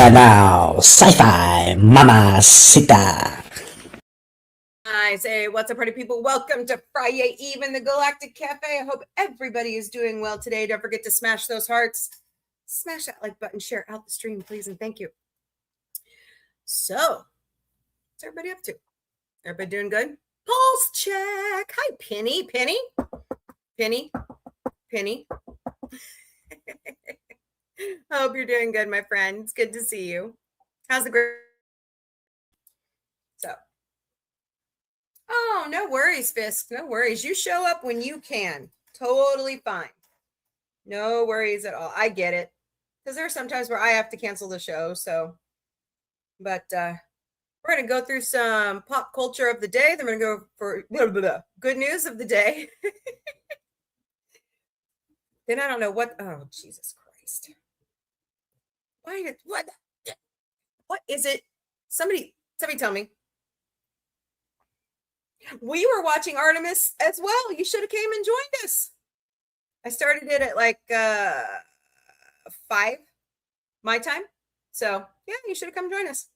And now, sci-fi mamacita. Nice. Hey, what's up, party people? Welcome to FriYAY Eve in the Galactic Café. I hope everybody is doing well today. Don't forget to smash those hearts. Smash that like button, share out the stream, please, and thank you. So, what's everybody up to? Everybody doing good? Pulse check. Hi, Penny. Penny. I hope you're doing good, my friend. It's good to see you. How's the grade? So, oh, no worries, Fisk. No worries. You show up when you can. Totally fine. No worries at all. I get it. Because there are some times where I have to cancel the show. So, but we're going to go through some pop culture of the day. Then we're going to go for good news of the day. Then I don't know what. Oh, Jesus Christ. What is it? Somebody tell me. We were watching Artemis as well. You should have came and joined us. I started it at like 5 my time. So yeah, you should have come join us.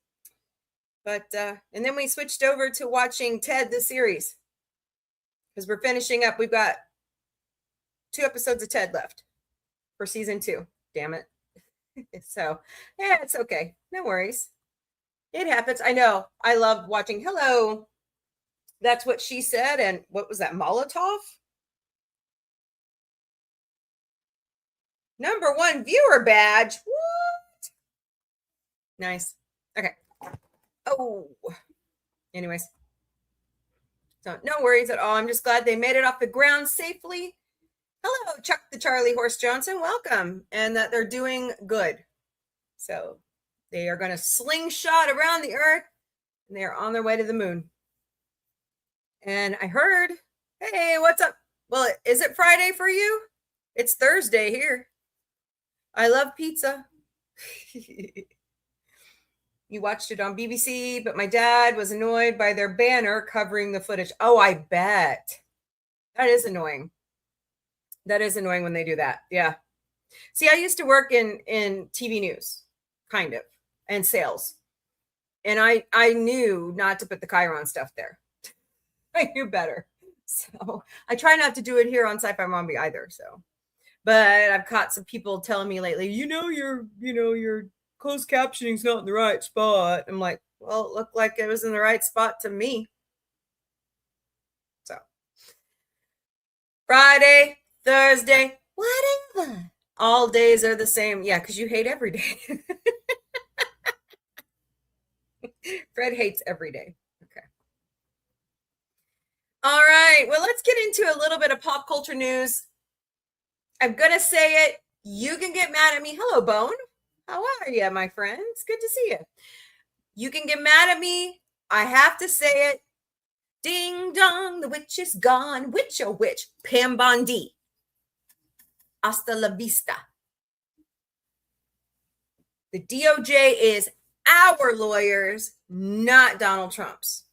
But and then we switched over to watching Ted the series. Because we're finishing up. We've got 2 episodes of Ted left for season 2. Damn it. So yeah, it's okay. No worries. It happens. I know. I love watching. Hello. That's what she said. And what was that? Molotov? Number 1 viewer badge. What? Nice. Okay. Oh. Anyways. So no worries at all. I'm just glad they made it off the ground safely. Hello, Chuck the Charlie Horse Johnson. Welcome. And that they're doing good. So they are going to slingshot around the earth. And they are on their way to the moon. And I heard, hey, what's up? Well, is it Friday for you? It's Thursday here. I love pizza. You watched it on BBC, but my dad was annoyed by their banner covering the footage. Oh, I bet. That is annoying. That is annoying when they do that. Yeah. See, I used to work in TV news, kind of, and sales. And I knew not to put the Chiron stuff there. I knew better. So I try not to do it here on Sci-Fi Mombie either. So, but I've caught some people telling me lately, your closed captioning's not in the right spot. I'm like, well, it looked like it was in the right spot to me. So Friday, Thursday, whatever. All days are the same. Yeah, because you hate every day. Fred hates every day. Okay. All right. Well, let's get into a little bit of pop culture news. I'm going to say it. You can get mad at me. Hello, Bone. How are you, my friend? It's good to see you. You can get mad at me. I have to say it. Ding dong, the witch is gone. Witch, oh witch. Pam Bondi. Hasta la vista. The DOJ is our lawyers, not Donald Trump's.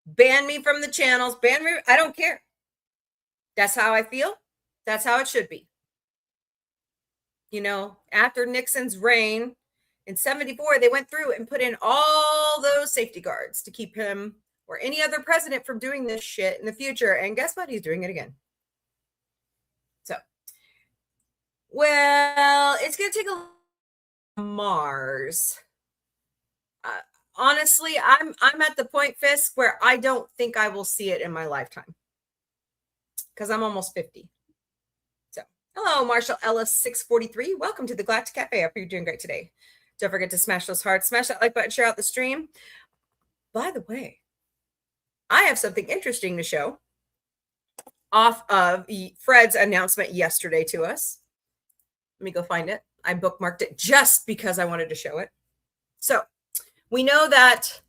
Ban me from the channels. Ban me. I don't care. That's how I feel. That's how it should be. After Nixon's reign in 1974, they went through and put in all those safety guards to keep him or any other president from doing this shit in the future. And guess what? He's doing it again. So, well, it's going to take a Mars. Honestly, I'm at the point, Fisk, where I don't think I will see it in my lifetime because I'm almost 50. So, hello, Marshall Ellis 643. Welcome to the Galactic Café. I hope you're doing great today. Don't forget to smash those hearts, smash that like button, share out the stream. By the way, I have something interesting to show off of Fred's announcement yesterday to us. Let me go find it. I bookmarked it just because I wanted to show it. So, we know that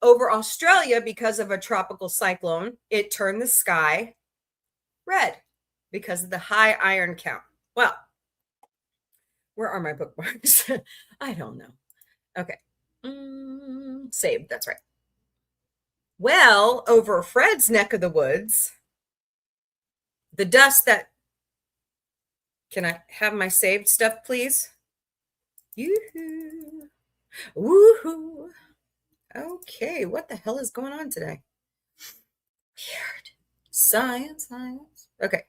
over Australia, because of a tropical cyclone, it turned the sky red because of the high iron count. Well, where are my bookmarks? I don't know. Okay. Saved. That's right. Well, over Fred's neck of the woods, the dust that... Can I have my saved stuff, please? Yoo-hoo. Woohoo. Okay, what the hell is going on today? Weird. Science. Okay.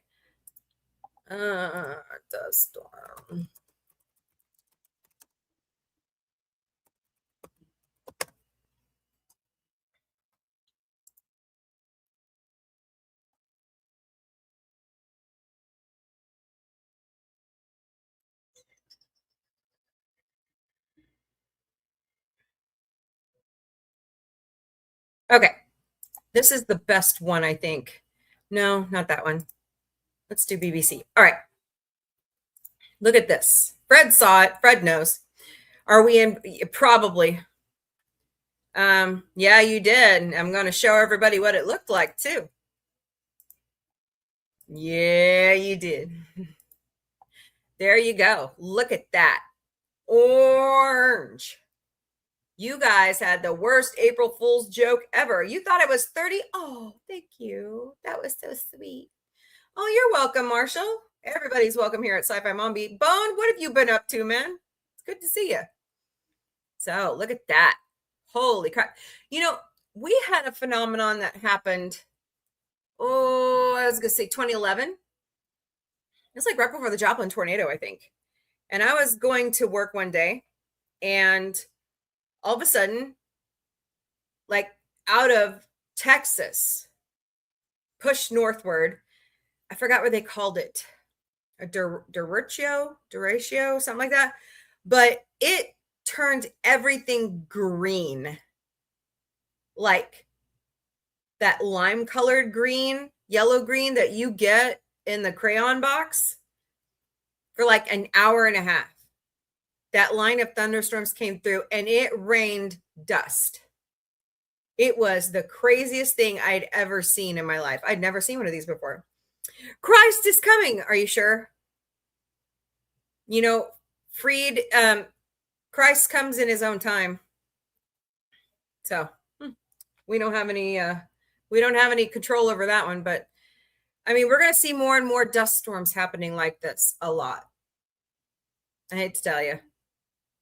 Dust storm. Okay. This is the best one, I think. No, not that one. Let's do BBC. All right. Look at this. Fred saw it. Fred knows. Are we in? Probably. Yeah, you did. I'm going to show everybody what it looked like too. Yeah, you did. There you go. Look at that. Orange. You guys had the worst April Fool's joke ever. You thought it was 30. Oh, thank you. That was so sweet. Oh, you're welcome, Marshall. Everybody's welcome here at Sci-Fi Mombie. Bone, what have you been up to, man? It's good to see you. So look at that. Holy crap. You know, we had a phenomenon that happened, I was going to say 2011. It's like right before the Joplin tornado, I think. And I was going to work one day, and all of a sudden, like out of Texas, pushed northward. I forgot what they called it. A derecho, something like that. But it turned everything green. Like that lime colored green, yellow green that you get in the crayon box for like an hour and a half. That line of thunderstorms came through and it rained dust. It was the craziest thing I'd ever seen in my life. I'd never seen one of these before. Christ is coming. Are you sure? You know, freed, Christ comes in his own time. So we don't have any control over that one, but I mean, we're going to see more and more dust storms happening like this a lot. I hate to tell you.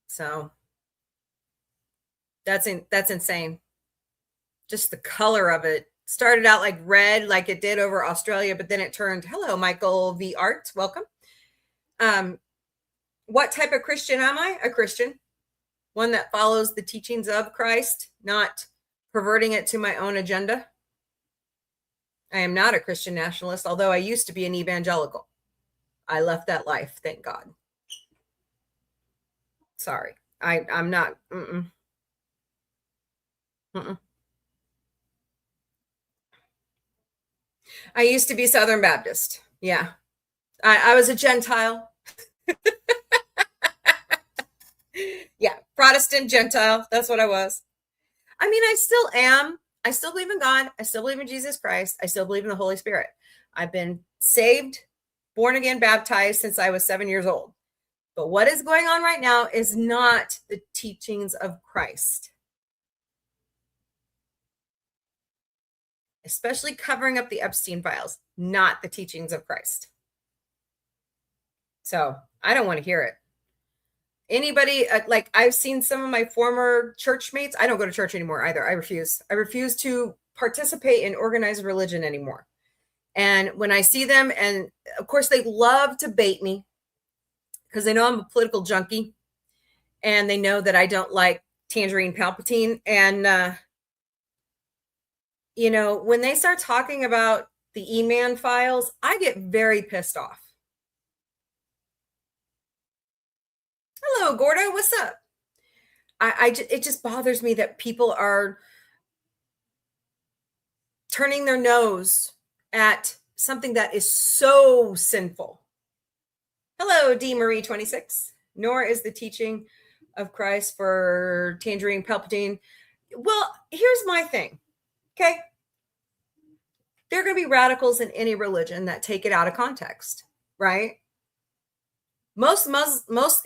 So that's insane. Just the color of it started out like red, like it did over Australia, but then it turned. Hello, Michael V. Art. Welcome. What type of Christian am I? A Christian. One that follows the teachings of Christ, not perverting it to my own agenda. I am not a Christian nationalist, although I used to be an evangelical. I left that life, thank God. Sorry, I'm not. I used to be Southern Baptist. Yeah, I was a Gentile. Yeah, Protestant Gentile. That's what I was. I mean, I still am. I still believe in God. I still believe in Jesus Christ. I still believe in the Holy Spirit. I've been saved, born again, baptized since I was 7 years old. But what is going on right now is not the teachings of Christ. Especially covering up the Epstein files, not the teachings of Christ. So I don't want to hear it. Anybody, like I've seen some of my former church mates. I don't go to church anymore either. I refuse. I refuse to participate in organized religion anymore. And when I see them, and of course they love to bait me because they know I'm a political junkie and they know that I don't like Tangerine Palpatine. And, you know, when they start talking about the E-Man files, I get very pissed off. Hello, Gordo. What's up? It just bothers me that people are turning their nose at something that is so sinful. Hello, D. Marie 26. Nor is the teaching of Christ for Tangerine Palpatine. Well, here's my thing. Okay. There are going to be radicals in any religion that take it out of context, right? Most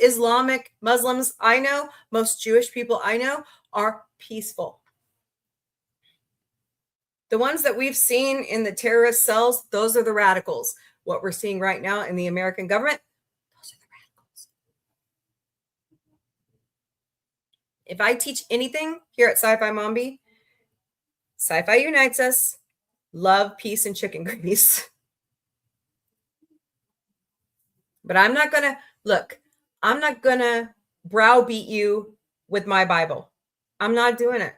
Islamic Muslims I know, most Jewish people I know are peaceful. The ones that we've seen in the terrorist cells, those are the radicals. What we're seeing right now in the American government, those are the radicals. If I teach anything here at Sci-Fi Mombie, sci-fi unites us. Love, peace, and chicken grease. But I'm not going to, look, I'm not going to browbeat you with my Bible. I'm not doing it.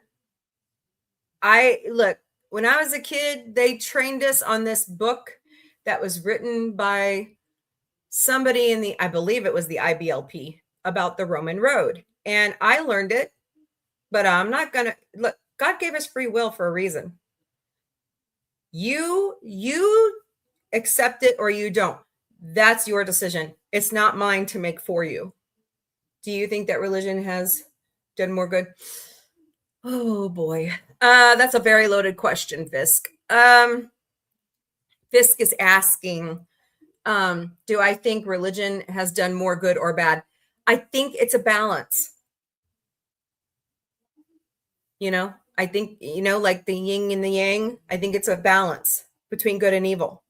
Look, when I was a kid, they trained us on this book that was written by somebody in I believe it was the IBLP, about the Roman road. And I learned it, but I'm not going to, look, God gave us free will for a reason. You accept it or you don't. That's your decision. It's not mine to make for you. Do you think that religion has done more good? Oh boy. That's a very loaded question, Fisk. Fisk is asking, do I think religion has done more good or bad? I think it's a balance. I think, like the yin and the yang, I think it's a balance between good and evil.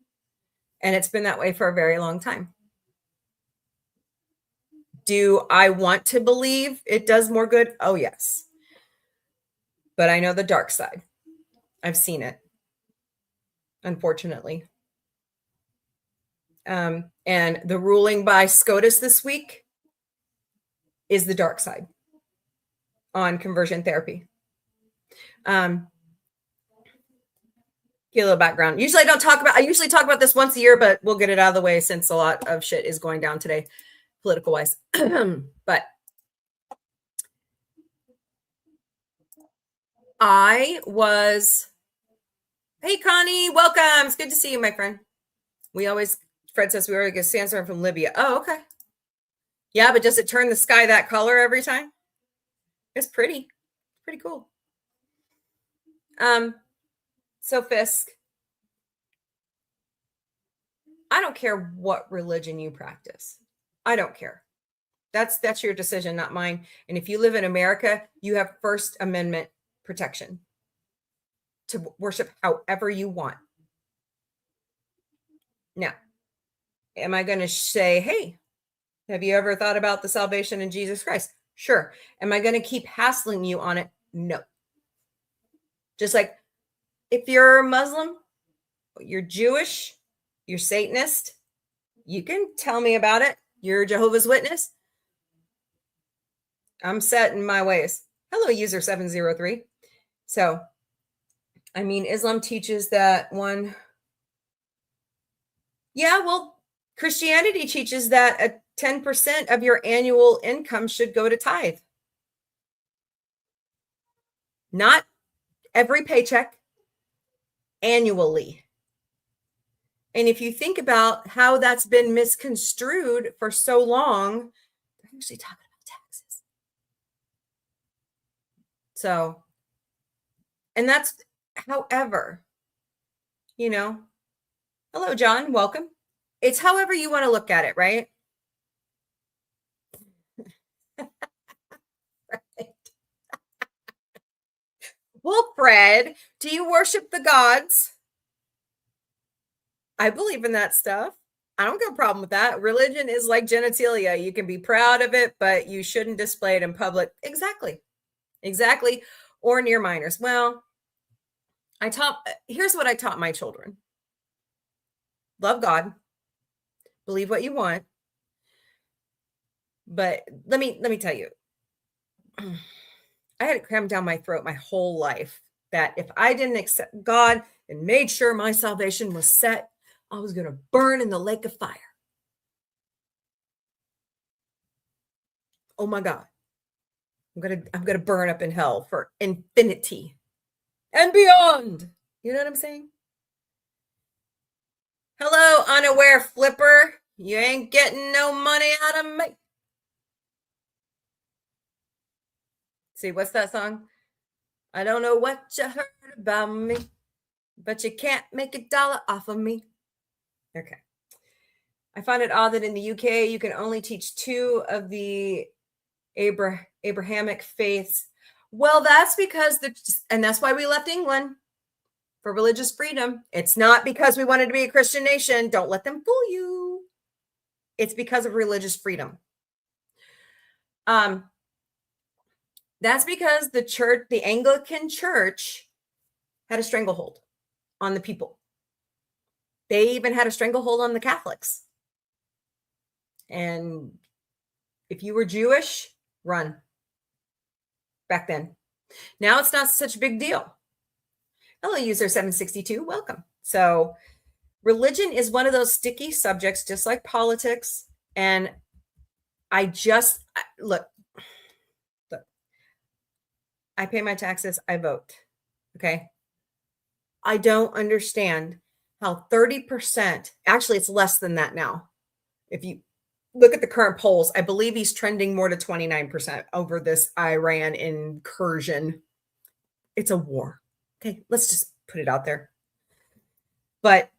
And it's been that way for a very long time. Do I want to believe it does more good? Oh, yes. But I know the dark side. I've seen it, unfortunately. And the ruling by SCOTUS this week is the dark side on conversion therapy. Get a little background. I usually talk about this once a year, but we'll get it out of the way since a lot of shit is going down today, political wise. But hey, Connie, welcome. It's good to see you, my friend. Fred says we already get sandstorm from Libya. Oh, okay. Yeah, but does it turn the sky that color every time? It's pretty cool. So Fisk, I don't care what religion you practice. I don't care. That's your decision, not mine. And if you live in America, you have First Amendment protection to worship however you want. Now, am I going to say, hey, have you ever thought about the salvation in Jesus Christ? Sure. Am I going to keep hassling you on it? No. Just like if you're Muslim, you're Jewish, you're Satanist, you can tell me about it. You're Jehovah's Witness. I'm set in my ways. Hello, user 703. So, Islam teaches that one. Yeah, well, Christianity teaches that 10% of your annual income should go to tithe. Not every paycheck, annually. And if you think about how that's been misconstrued for so long, they're usually talking about taxes. So, and that's, however, hello, John, welcome. It's however you want to look at it, right? Well, Fred, do you worship the gods? I believe in that stuff. I don't got a problem with that. Religion is like genitalia. You can be proud of it, but you shouldn't display it in public. Exactly. Or near minors. Well, here's what I taught my children. Love God. Believe what you want. But let me tell you, I had it crammed down my throat my whole life that if I didn't accept God and made sure my salvation was set, I was going to burn in the lake of fire. Oh my God. I'm going to burn up in hell for infinity and beyond. You know what I'm saying? Hello, unaware flipper. You ain't getting no money out of me. See, what's that song? I don't know what you heard about me, but you can't make $1 off of me. Okay. I find it odd that in the UK, you can only teach 2 of the Abrahamic faiths. Well, that's because and that's why we left England, for religious freedom. It's not because we wanted to be a Christian nation. Don't let them fool you. It's because of religious freedom. That's because the church, the Anglican Church, had a stranglehold on the people. They even had a stranglehold on the Catholics. And if you were Jewish, run. Back then. Now it's not such a big deal. Hello, user 762. Welcome. So religion is one of those sticky subjects, just like politics. And look, I pay my taxes. I vote. Okay. I don't understand how 30%, actually, it's less than that now. If you look at the current polls, I believe he's trending more to 29% over this Iran incursion. It's a war. Okay, let's just put it out there. But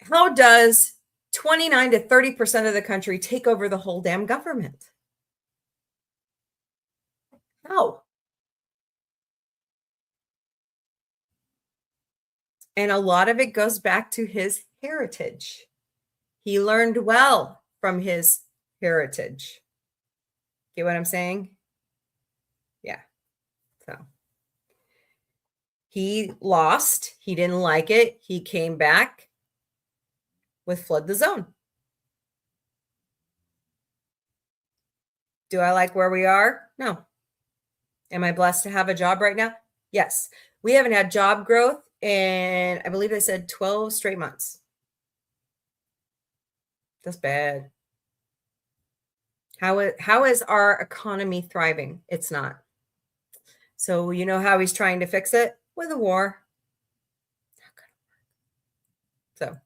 how does 29 to 30% of the country take over the whole damn government? How? And a lot of it goes back to his heritage. He learned well from his heritage. Get what I'm saying? Yeah. So he lost. He didn't like it. He came back with Flood the Zone. Do I like where we are? No. Am I blessed to have a job right now? Yes. We haven't had job growth in, I believe they said 12 straight months. That's bad. How is our economy thriving? It's not. So you know how he's trying to fix it? With a war. So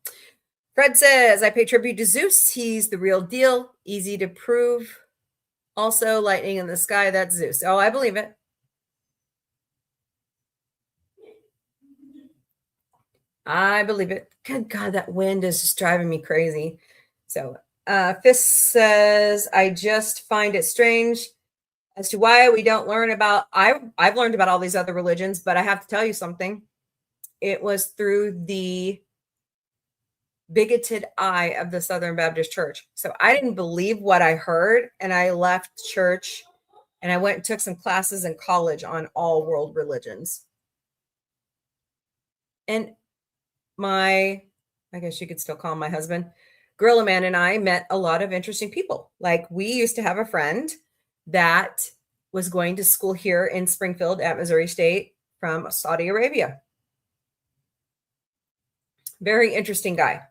Fred says, I pay tribute to Zeus. He's the real deal. Easy to prove. Also, lightning in the sky, that's Zeus. Oh, I believe it. I believe it. Good God, that wind is just driving me crazy. So Fist says, I just find it strange as to why we don't learn about, I've learned about all these other religions, but I have to tell you something. It was through the bigoted eye of the Southern Baptist Church. So I didn't believe what I heard, and I left church and I went and took some classes in college on all world religions. And I guess you could still call him my husband, Gorilla Man, and I met a lot of interesting people. Like, we used to have a friend that was going to school here in Springfield at Missouri State from Saudi Arabia. Very interesting guy.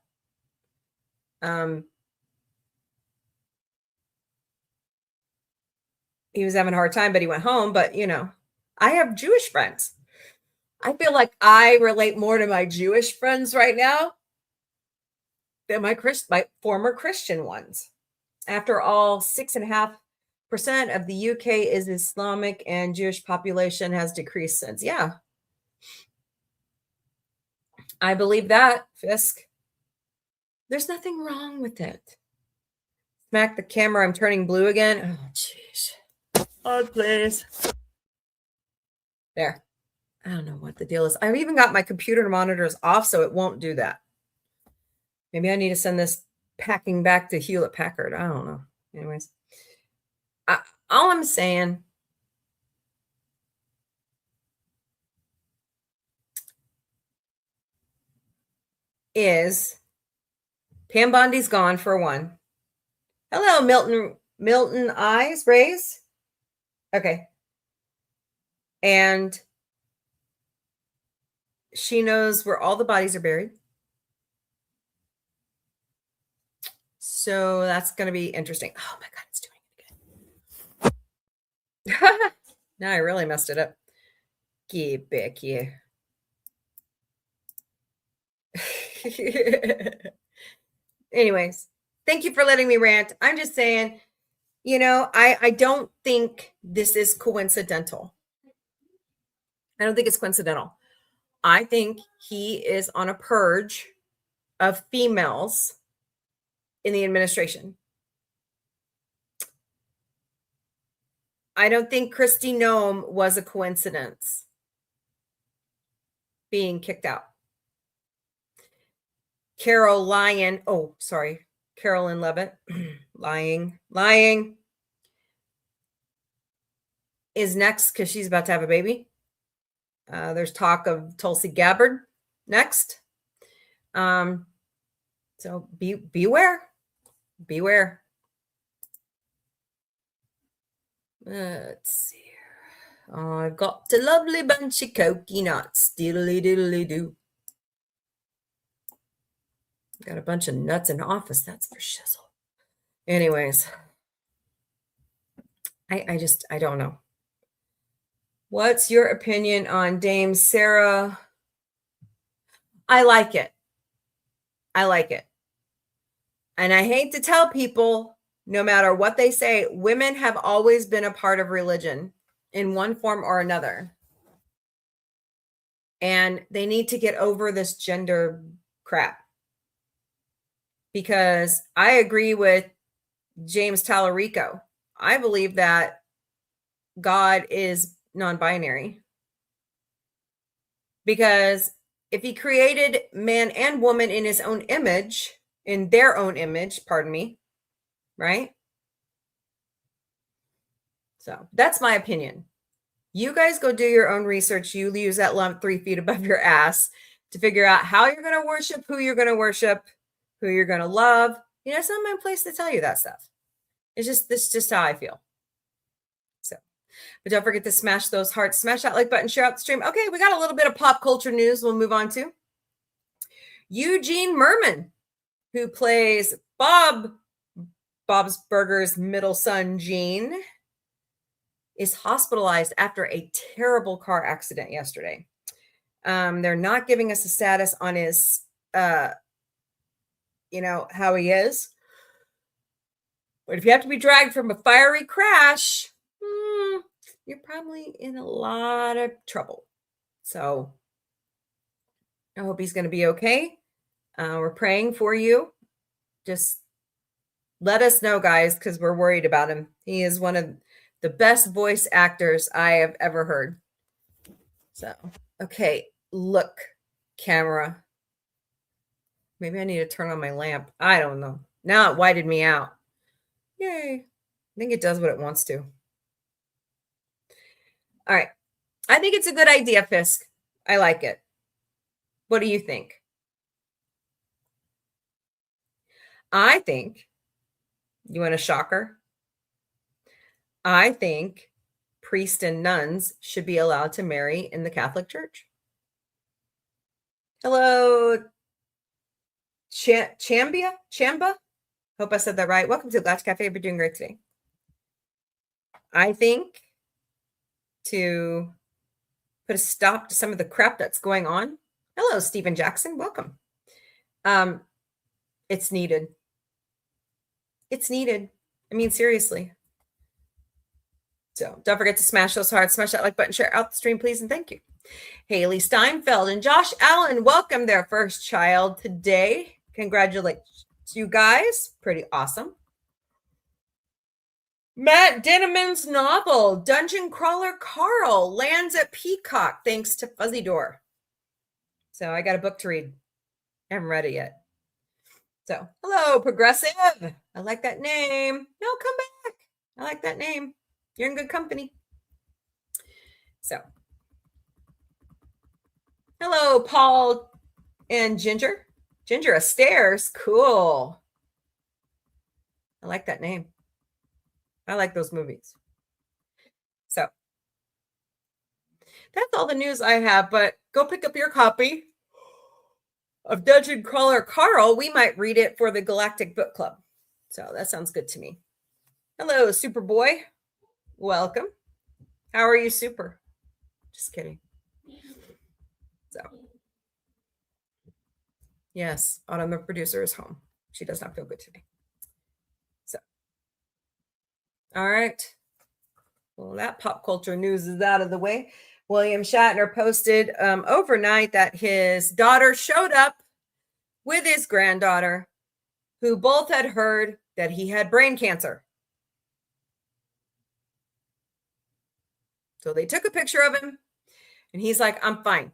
He was having a hard time, but he went home. But, you know, I have Jewish friends. I feel like I relate more to my Jewish friends right now than my former Christian ones. After all, 6.5% of the UK is Islamic, and Jewish population has decreased since. Yeah. I believe that, Fisk. There's nothing wrong with it. Smack the camera. I'm turning blue again. Oh, jeez. Oh, please. There. I don't know what the deal is. I've even got my computer monitors off, so it won't do that. Maybe I need to send this packing back to Hewlett Packard. I don't know. Anyways, all I'm saying is Pam Bondi's gone for one. Hello, Milton Eyes Rays. Okay. And she knows where all the bodies are buried. So that's going to be interesting. Oh my God, it's doing it again. Now I really messed it up. Get back here. Anyways, thank you for letting me rant. I'm just saying, you know, I don't think this is coincidental. I don't think it's coincidental. I think he is on a purge of females in the administration. I don't think Kristi Noem was a coincidence being kicked out. Carolyn Levitt, lying. is next because she's about to have a baby. There's talk of Tulsi Gabbard next. So beware. Beware. Let's see here. Oh, I've got a lovely bunch of coconuts. Diddly diddly do. Got a bunch of nuts in the office. That's for shizzle. Anyways, I don't know. What's your opinion on Dame Sarah? I like it. I like it. And I hate to tell people, no matter what they say, women have always been a part of religion in one form or another. And they need to get over this gender crap. Because I agree with James Tallarico. I believe that God is non-binary. Because if he created man and woman in his own image, in their own image, pardon me, right? So that's my opinion. You guys go do your own research. You use that lump 3 feet above your ass to figure out how you're going to worship, who you're going to worship, who you're going to love. You know, it's not my place to tell you that stuff. This is just how I feel. So, but don't forget to smash those hearts, smash that like button, share out the stream. Okay, we got a little bit of pop culture news we'll move on to. Eugene Merman, who plays Bob's Burgers' middle son, Gene, is hospitalized after a terrible car accident yesterday. They're not giving us a status on his, how he is. But if you have to be dragged from a fiery crash, you're probably in a lot of trouble. So I hope he's going to be okay. We're praying for you. Just let us know, guys, because we're worried about him. He is one of the best voice actors I have ever heard. So, okay, look, camera. Maybe I need to turn on my lamp. I don't know. Now it whited me out. Yay. I think it does what it wants to. All right. I think it's a good idea, Fisk. I like it. What do you think? I think, you want a shocker? I think priests and nuns should be allowed to marry in the Catholic Church. Hello, Chamba? Hope I said that right. Welcome to Galactic Café. We're doing great today. I think to put a stop to some of the crap that's going on. Hello, Stephen Jackson. Welcome. It's needed. It's needed. I mean, seriously. So don't forget to smash those hearts, smash that like button, share out the stream, please, and thank you. Haley Steinfeld and Josh Allen, welcome their first child today. Congratulations, you guys. Pretty awesome. Matt Dinneman's novel, Dungeon Crawler Carl, lands at Peacock thanks to Fuzzy Door. So I got a book to read. I haven't read it yet. So, hello, Progressive. I like that name. No, come back. I like that name. You're in good company. So, hello, Paul and Ginger. Ginger Astairs. Cool. I like that name. I like those movies. So, that's all the news I have, but go pick up your copy of Dungeon Crawler Carl. We might read it for the Galactic Book Club. So that sounds good to me. Hello, Superboy. Welcome. How are you, Super? Just kidding. So, yes, Autumn, the producer, is home. She does not feel good today. So, all right. Well, that pop culture news is out of the way. William Shatner posted overnight that his daughter showed up with his granddaughter, who both had heard that he had brain cancer. So they took a picture of him, and he's like, I'm fine.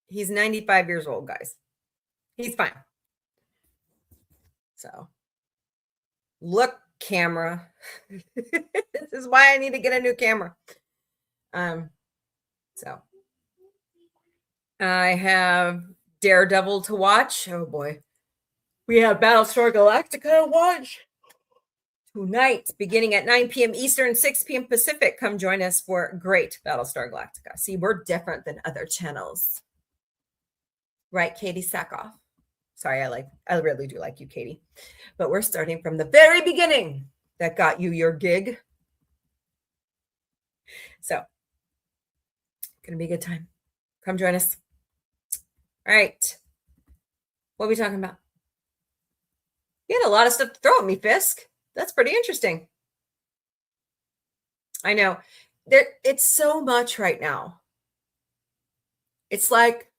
He's 95 years old, guys. He's fine. So look camera. This is why I need to get a new camera. So I have Daredevil to watch. Oh boy. We have Battlestar Galactica to watch tonight, beginning at 9 p.m. Eastern, 6 p.m. Pacific. Come join us for great Battlestar Galactica. See, we're different than other channels. Right, Katie Sackhoff? Sorry, I really do like you, Katie. But we're starting from the very beginning that got you your gig. So, gonna be a good time. Come join us. All right. What are we talking about? You had a lot of stuff to throw at me, Fisk. That's pretty interesting. I know. It's so much right now. It's like,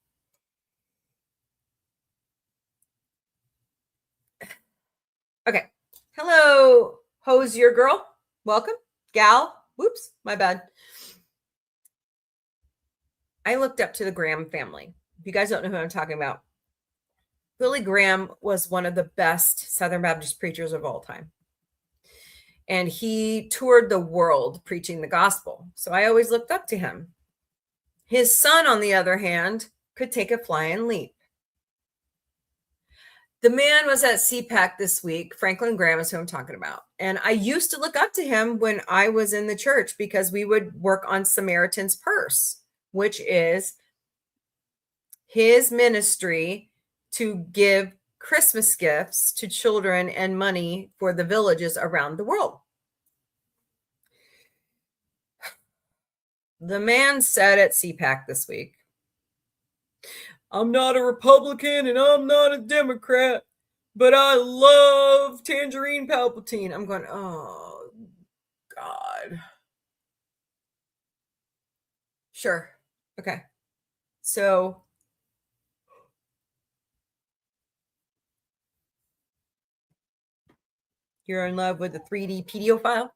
okay. Hello, Hose Your Girl. Welcome. Gal. Whoops, my bad. I looked up to the Graham family. If you guys don't know who I'm talking about, Billy Graham was one of the best Southern Baptist preachers of all time. And he toured the world preaching the gospel. So I always looked up to him. His son, on the other hand, could take a flying leap. The man was at CPAC this week. Franklin Graham is who I'm talking about. And I used to look up to him when I was in the church because we would work on Samaritan's Purse, which is his ministry to give Christmas gifts to children and money for the villages around the world. The man said at CPAC this week, I'm not a Republican and I'm not a Democrat, but I love Tangerine Palpatine. I'm going, oh, God. Sure. Okay. So you're in love with a 3D pedophile?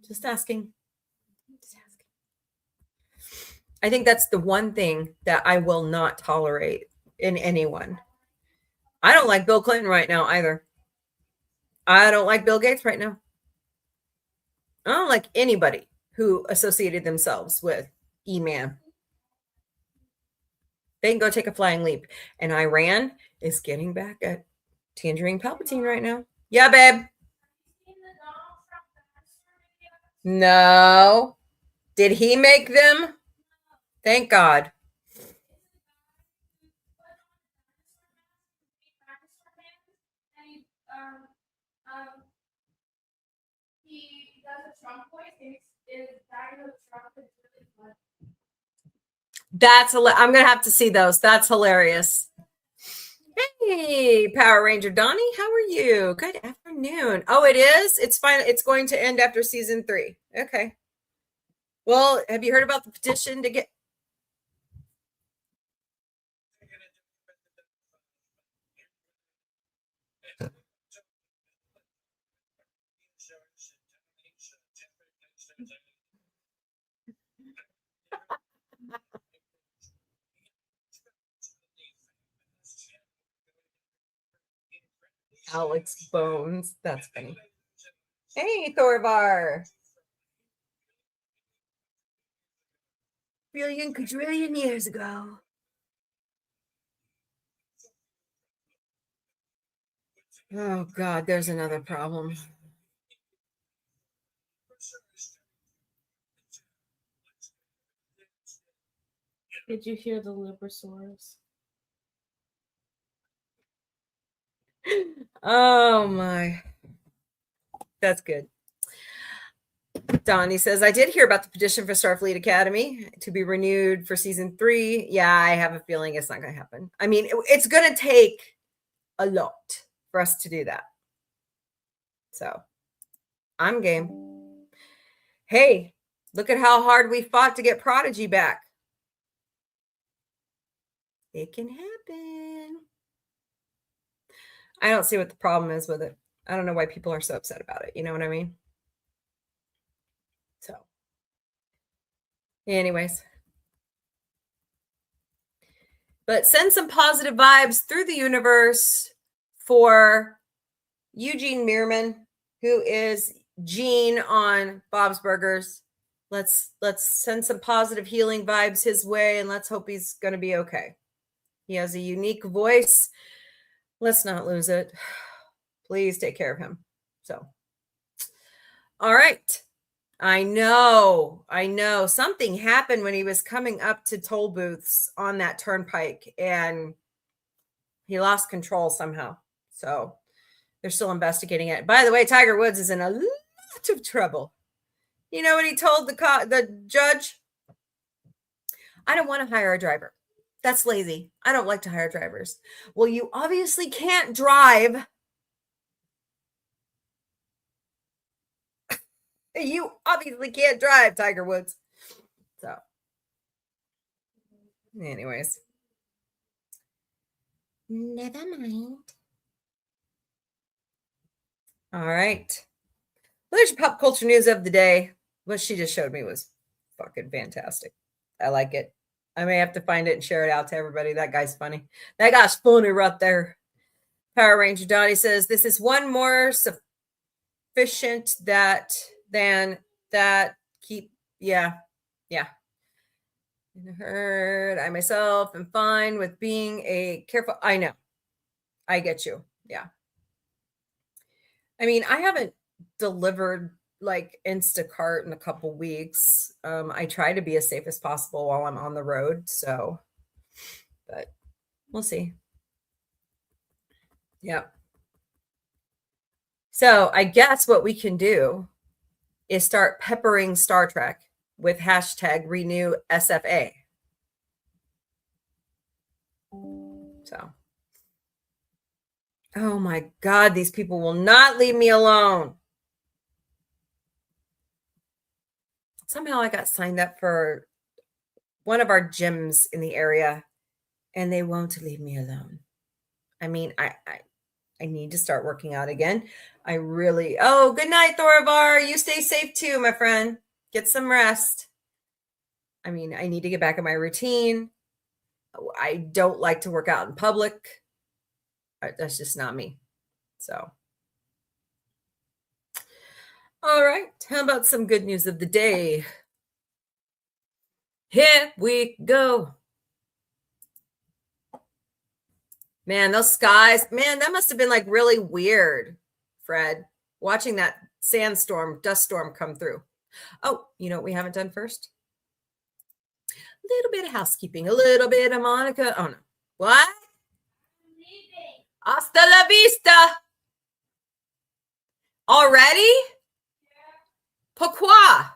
Just asking. I think that's the one thing that I will not tolerate in anyone. I don't like Bill Clinton right now either. I don't like Bill Gates right now. I don't like anybody who associated themselves with E-Man. They can go take a flying leap. And Iran is getting back at Tangerine Palpatine right now. Yeah, babe. No. Did he make them? Thank God. That's I'm gonna have to see those. That's hilarious. Hey, Power Ranger Donnie, how are you? Good afternoon. Oh, it is? It's fine. It's going to end after season 3. Okay. Well, have you heard about the petition to get Alex Bones? That's funny. Hey, Thorvar. Billion quadrillion years ago. Oh, God, there's another problem. Did you hear the Librosaurus? Oh, my. That's good. Donnie says, I did hear about the petition for Starfleet Academy to be renewed for season 3. Yeah, I have a feeling it's not going to happen. I mean, it's going to take a lot for us to do that. So I'm game. Hey, look at how hard we fought to get Prodigy back. It can happen. I don't see what the problem is with it. I don't know why people are so upset about it. You know what I mean? So, anyways. But send some positive vibes through the universe for Eugene Meerman, who is Gene on Bob's Burgers. Let's send some positive healing vibes his way, and let's hope he's going to be okay. He has a unique voice. Let's not lose it. Please take care of him. So, all right. I know. Something happened when he was coming up to toll booths on that turnpike, and he lost control somehow. So they're still investigating it. By the way, Tiger Woods is in a lot of trouble. You know what he told the judge? I don't want to hire a driver. That's lazy. I don't like to hire drivers. Well, you obviously can't drive. You obviously can't drive, Tiger Woods. So, anyways. Never mind. All right. Well, there's your pop culture news of the day. What she just showed me was fucking fantastic. I like it. I may have to find it and share it out to everybody. That guy's funny. That guy's funny right there. Power Ranger Donnie says, this is one more sufficient than that keep. Yeah. Heard, I myself am fine with being a careful. I know. I get you. Yeah. I mean, I haven't delivered like Instacart in a couple weeks. I try to be as safe as possible while I'm on the road. So, but we'll see. Yeah. So I guess what we can do is start peppering Star Trek with hashtag renew SFA. So, oh my God, these people will not leave me alone. Somehow I got signed up for one of our gyms in the area, and they won't leave me alone. I mean, I need to start working out again. I really, good night, Thorvar. You stay safe too, my friend. Get some rest. I mean, I need to get back in my routine. I don't like to work out in public. That's just not me. So, all right. How about some good news of the day? Here we go. Man, those skies, man, that must have been like really weird, Fred, watching that dust storm come through. Oh, you know what we haven't done first? A little bit of housekeeping, a little bit of Monica. Oh, no. What? Hasta la vista. Already? Pourquoi?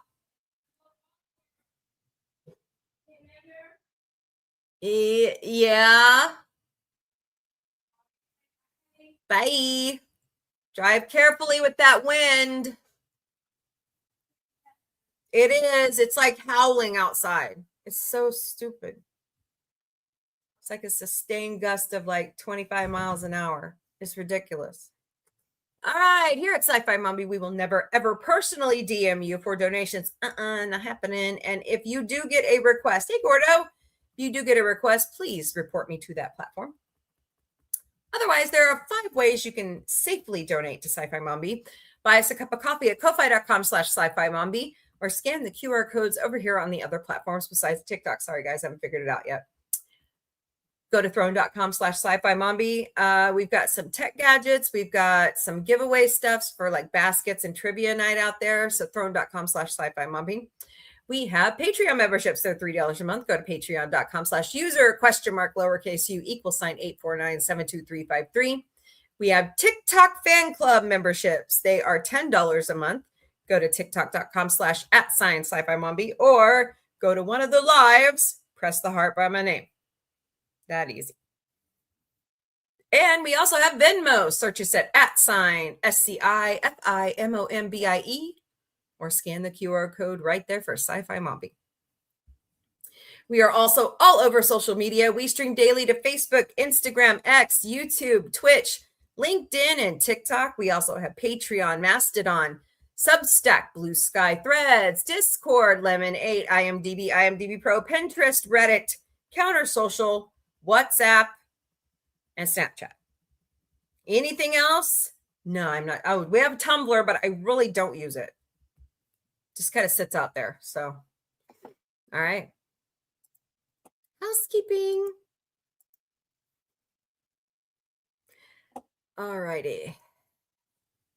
Yeah. Bye. Drive carefully with that wind. It is. It's like howling outside. It's so stupid. It's like a sustained gust of like 25 miles an hour. It's ridiculous. All right. Here at Sci-Fi Mombie, we will never, ever personally DM you for donations. Not happening. And if you do get a request, hey, Gordo, if you do get a request, please report me to that platform. Otherwise, there are 5 ways you can safely donate to Sci-Fi Mombie. Buy us a cup of coffee at ko-fi.com/sci-fi mombie, or scan the QR codes over here on the other platforms besides TikTok. Sorry, guys, I haven't figured it out yet. Go to throne.com/sci-fi mombie. We've got some tech gadgets. We've got some giveaway stuffs for like baskets and trivia night out there. So throne.com/sci-fi mombie. We have Patreon memberships. They're $3 a month. Go to patreon.com/user !u =849-72353. We have TikTok fan club memberships. They are $10 a month. Go to tiktok.com/@sci-fi mombie, or go to one of the lives, press the heart by my name. That easy. And we also have Venmo. Search us at @SCI-FI MOMBIE, or scan the QR code right there for Sci-Fi Mombie. We are also all over social media. We stream daily to Facebook, Instagram, X, YouTube, Twitch, LinkedIn, and TikTok. We also have Patreon, Mastodon, Substack, Blue Sky, Threads, Discord, Lemon8, IMDb Pro, Pinterest, Reddit, Counter Social, WhatsApp, and Snapchat. Anything else? No, I'm not. Oh, we have a Tumblr, but I really don't use it. Just kind of sits out there. So, all right. Housekeeping. All righty.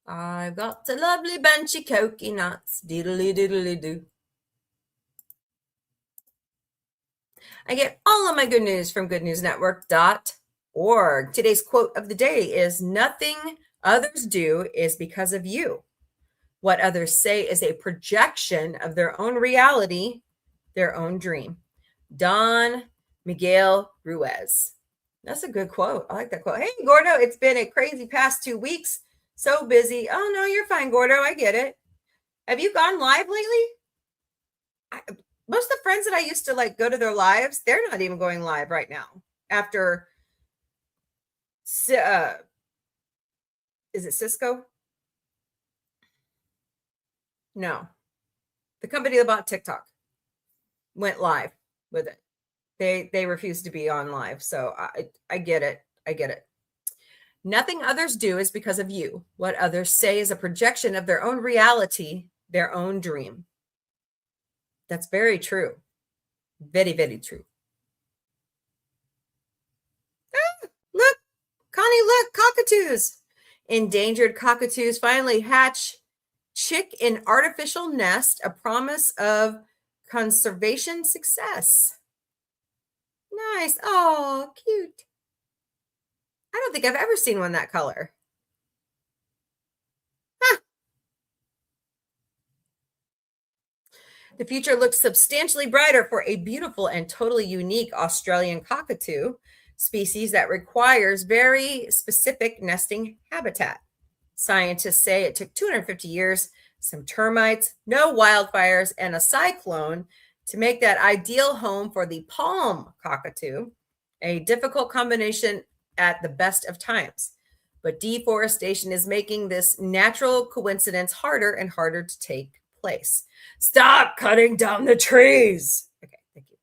I've got the lovely bunchy coconuts. Diddly diddly do. I get all of my good news from goodnewsnetwork.org. Today's quote of the day is, "Nothing others do is because of you. What others say is a projection of their own reality, their own dream." Don Miguel Ruiz. That's a good quote. I like that quote. Hey, Gordo, it's been a crazy past 2 weeks. So busy. Oh, no, you're fine, Gordo. I get it. Have you gone live lately? Most of the friends that I used to like go to their lives, they're not even going live right now. After, is it Cisco? No. The company that bought TikTok went live with it. They refuse to be on live. So I get it. I get it. Nothing others do is because of you. What others say is a projection of their own reality, their own dream. That's very true. Very, very true. Ah, look, Connie, look, cockatoos. Endangered cockatoos finally hatch chick in artificial nest, a promise of conservation success. Nice. Oh, cute. I don't think I've ever seen one that color. Huh. The future looks substantially brighter for a beautiful and totally unique Australian cockatoo species that requires very specific nesting habitat. Scientists say it took 250 years, some termites, no wildfires, and a cyclone to make that ideal home for the palm cockatoo, a difficult combination at the best of times. But deforestation is making this natural coincidence harder and harder to take place. Stop cutting down the trees. Okay, thank you.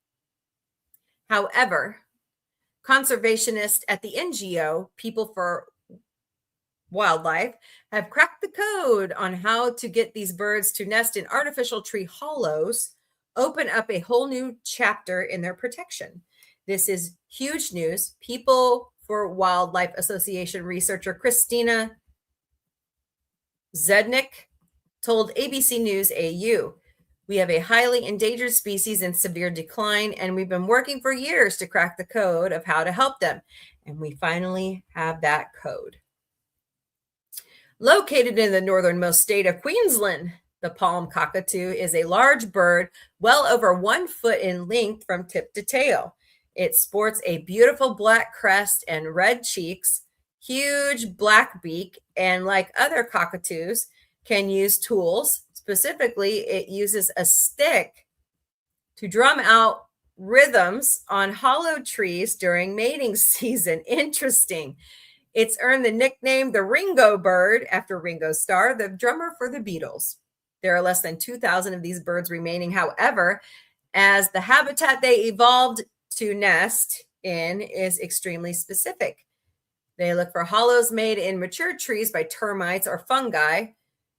However, conservationists at the NGO, People for Wildlife, have cracked the code on how to get these birds to nest in artificial tree hollows, open up a whole new chapter in their protection. This is huge news. People for Wildlife Association researcher Christina Zednick told ABC News AU, "We have a highly endangered species in severe decline, and we've been working for years to crack the code of how to help them. And we finally have that code." Located in the northernmost state of Queensland, the palm cockatoo is a large bird well over 1 foot in length from tip to tail. It sports a beautiful black crest and red cheeks, huge black beak, and like other cockatoos, can use tools. Specifically, it uses a stick to drum out rhythms on hollow trees during mating season. Interesting. It's earned the nickname the Ringo bird after Ringo Starr, the drummer for the Beatles. There are less than 2,000 of these birds remaining. However, as the habitat they evolved to nest in is extremely specific. They look for hollows made in mature trees by termites or fungi,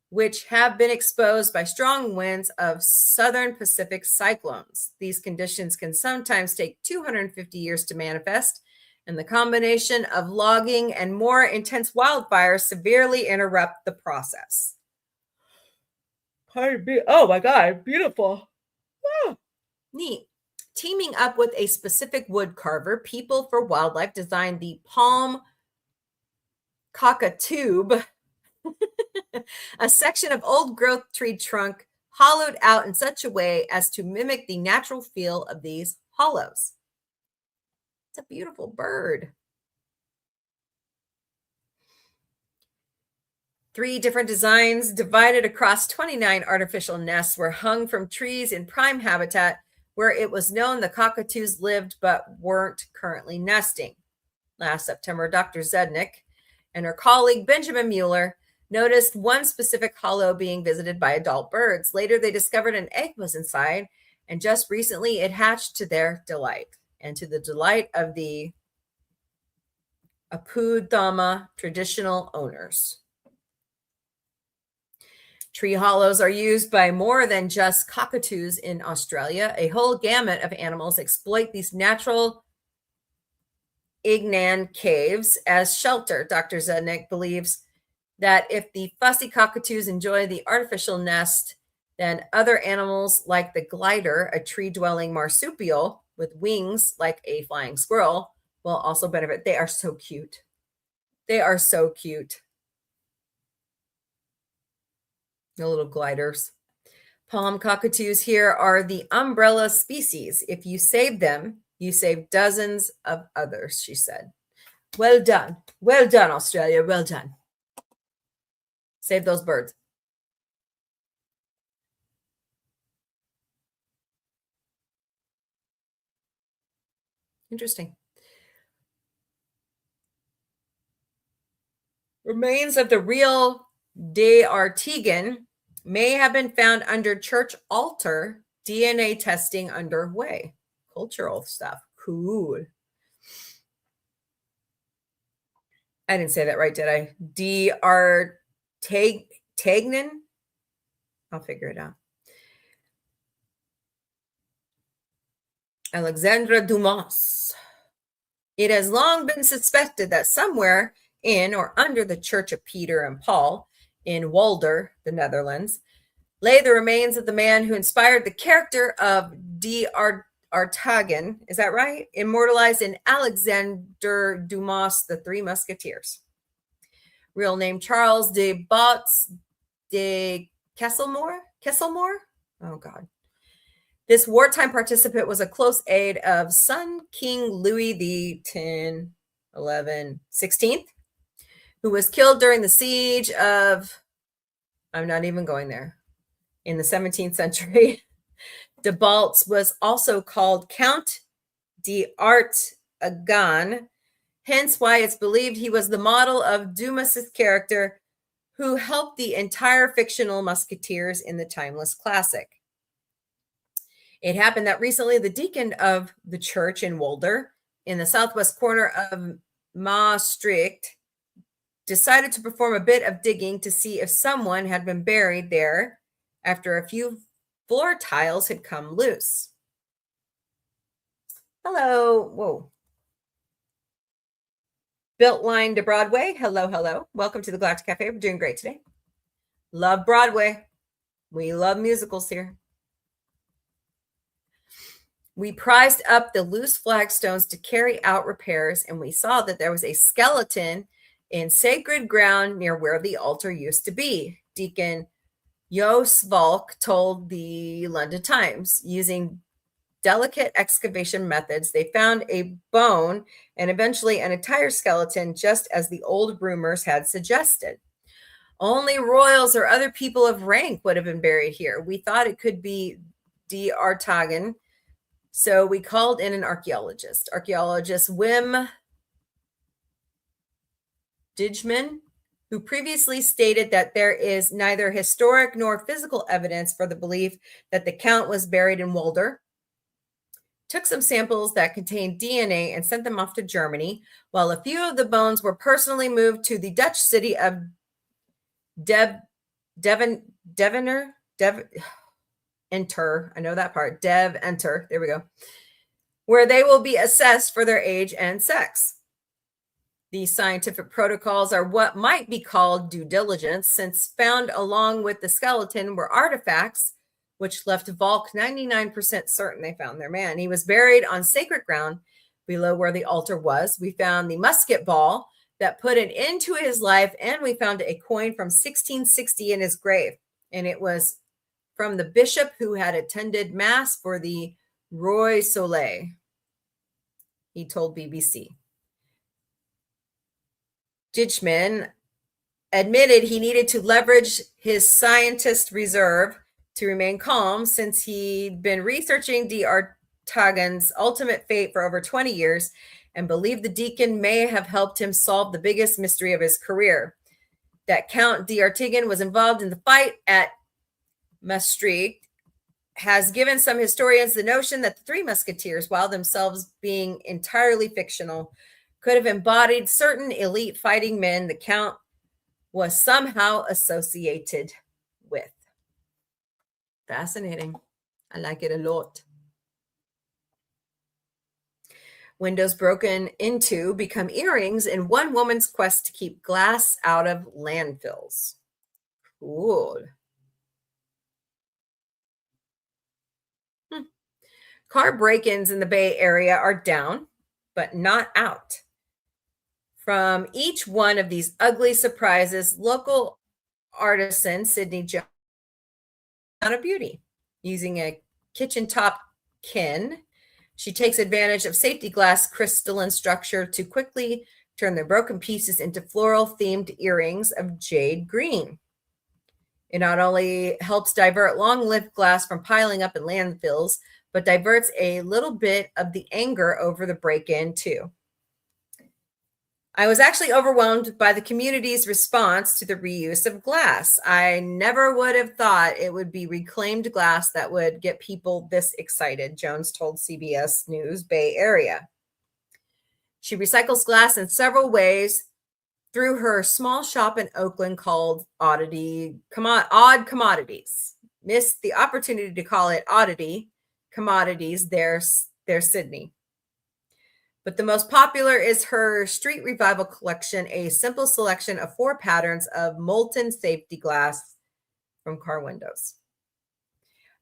which have been exposed by strong winds of southern Pacific cyclones. These conditions can sometimes take 250 years to manifest, and the combination of logging and more intense wildfires severely interrupt the process. Pardon me. Oh my God, beautiful. Oh, neat. Teaming up with a specific wood carver, People for Wildlife designed the palm cockatoo, a section of old growth tree trunk hollowed out in such a way as to mimic the natural feel of these hollows. It's a beautiful bird. 3 different designs divided across 29 artificial nests were hung from trees in prime habitat where it was known the cockatoos lived but weren't currently nesting. Last September, Dr. Zednick and her colleague Benjamin Mueller noticed one specific hollow being visited by adult birds. Later, they discovered an egg was inside, and just recently it hatched to their delight and to the delight of the Apudama traditional owners. Tree hollows are used by more than just cockatoos in Australia. A whole gamut of animals exploit these natural Ignan caves as shelter. Dr. Zednik believes that if the fussy cockatoos enjoy the artificial nest, then other animals like the glider, a tree-dwelling marsupial with wings like a flying squirrel, will also benefit. They are so cute. They are so cute. The little gliders. Palm cockatoos here are the umbrella species. If you save them, you save dozens of others, she said. Well done. Well done, Australia. Well done. Save those birds. Interesting. Remains of the real De Artigan may have been found under church altar. DNA testing underway. Cultural stuff. Cool. I didn't say that right, did I? De Artagnan? I'll figure it out. Alexandre Dumas. It has long been suspected that somewhere in or under the Church of Peter and Paul in Walder, the Netherlands, lay the remains of the man who inspired the character of De Artagan, is that right? Immortalized in Alexander Dumas' The Three Musketeers. Real name Charles de Botts de Kesselmore? Oh, God. This wartime participant was a close aide of Sun King Louis the 16th, who was killed during the siege of, I'm not even going there, in the 17th century. De Baltz was also called Count d'Artagan, hence why it's believed he was the model of Dumas's character who helped the entire fictional musketeers in the timeless classic. It happened that recently the deacon of the church in Walder, in the southwest corner of Maastricht, decided to perform a bit of digging to see if someone had been buried there after a few floor tiles had come loose. Hello. Whoa. Built line to Broadway. Hello, hello. Welcome to the Galactic Cafe. We're doing great today. Love Broadway. We love musicals here. We prized up the loose flagstones to carry out repairs, and we saw that there was a skeleton in sacred ground near where the altar used to be. Deacon Jos Valk told the London Times, using delicate excavation methods, they found a bone and eventually an entire skeleton, just as the old rumors had suggested. Only royals or other people of rank would have been buried here. We thought it could be De Artagan, so we called in an archaeologist. Archaeologist Wim Dijkman, who previously stated that there is neither historic nor physical evidence for the belief that the Count was buried in Walder, took some samples that contained DNA and sent them off to Germany, while a few of the bones were personally moved to the Dutch city of Deventer. I know that part. Deventer. There we go. Where they will be assessed for their age and sex. These scientific protocols are what might be called due diligence, since found along with the skeleton were artifacts which left Valk 99% certain they found their man. He was buried on sacred ground below where the altar was. We found the musket ball that put an end to his life, and we found a coin from 1660 in his grave, and it was from the bishop who had attended mass for the Roi Soleil, he told BBC. Dijkman admitted he needed to leverage his scientist reserve to remain calm, since he'd been researching De Artagan's ultimate fate for over 20 years and believed the deacon may have helped him solve the biggest mystery of his career. That Count De Artagan was involved in the fight at Maastricht has given some historians the notion that the Three Musketeers, while themselves being entirely fictional, could have embodied certain elite fighting men the Count was somehow associated with. Fascinating. I like it a lot. Windows broken into become earrings in one woman's quest to keep glass out of landfills. Cool. Car break-ins in the Bay Area are down, but not out. From each one of these ugly surprises, local artisan Sydney Jones found a beauty. Using a kitchen top kin, she takes advantage of safety glass crystalline structure to quickly turn the broken pieces into floral-themed earrings of jade green. It not only helps divert long-lived glass from piling up in landfills, but diverts a little bit of the anger over the break-in too. I was actually overwhelmed by the community's response to the reuse of glass. I never would have thought it would be reclaimed glass that would get people this excited, Jones told CBS News Bay Area. She recycles glass in several ways through her small shop in Oakland called Odd Commodities. Missed the opportunity to call it Oddity Commodities there, Sydney. But the most popular is her Street Revival collection, a simple selection of 4 patterns of molten safety glass from car windows.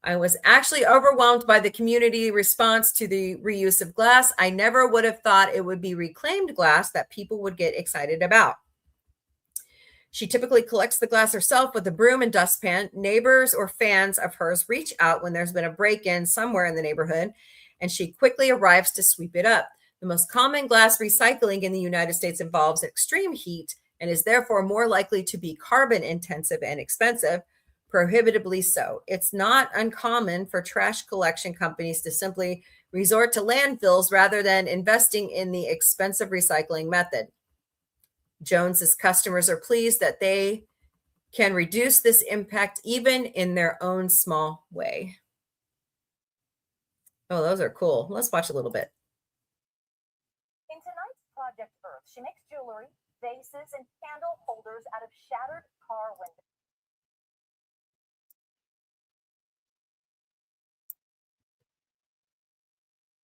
I was actually overwhelmed by the community response to the reuse of glass. I never would have thought it would be reclaimed glass that people would get excited about. She typically collects the glass herself with a broom and dustpan. Neighbors or fans of hers reach out when there's been a break-in somewhere in the neighborhood, and she quickly arrives to sweep it up. The most common glass recycling in the United States involves extreme heat and is therefore more likely to be carbon intensive and expensive, prohibitively so. It's not uncommon for trash collection companies to simply resort to landfills rather than investing in the expensive recycling method. Jones's customers are pleased that they can reduce this impact even in their own small way. Oh, those are cool. Let's watch a little bit. In tonight's Project Earth, she makes jewelry, vases, and candle holders out of shattered car windows.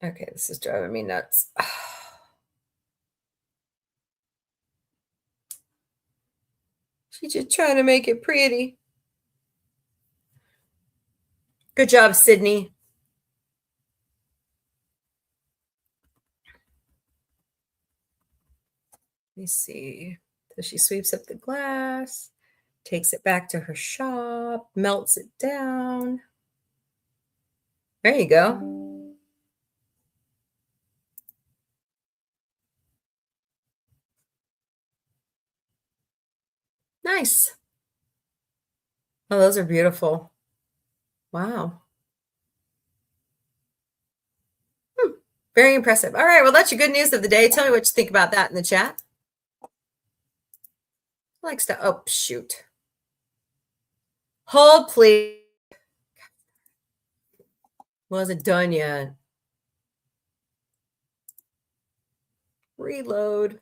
Okay, this is driving me nuts. She's just trying to make it pretty. Good job, Sydney. Let me see. So she sweeps up the glass, takes it back to her shop, melts it down. There you go. Nice. Oh, those are beautiful. Wow. Very impressive. All right, well, that's your good news of the day. Tell me what you think about that in the chat. Likes to, oh, shoot. Hold, please. Wasn't done yet. Reload.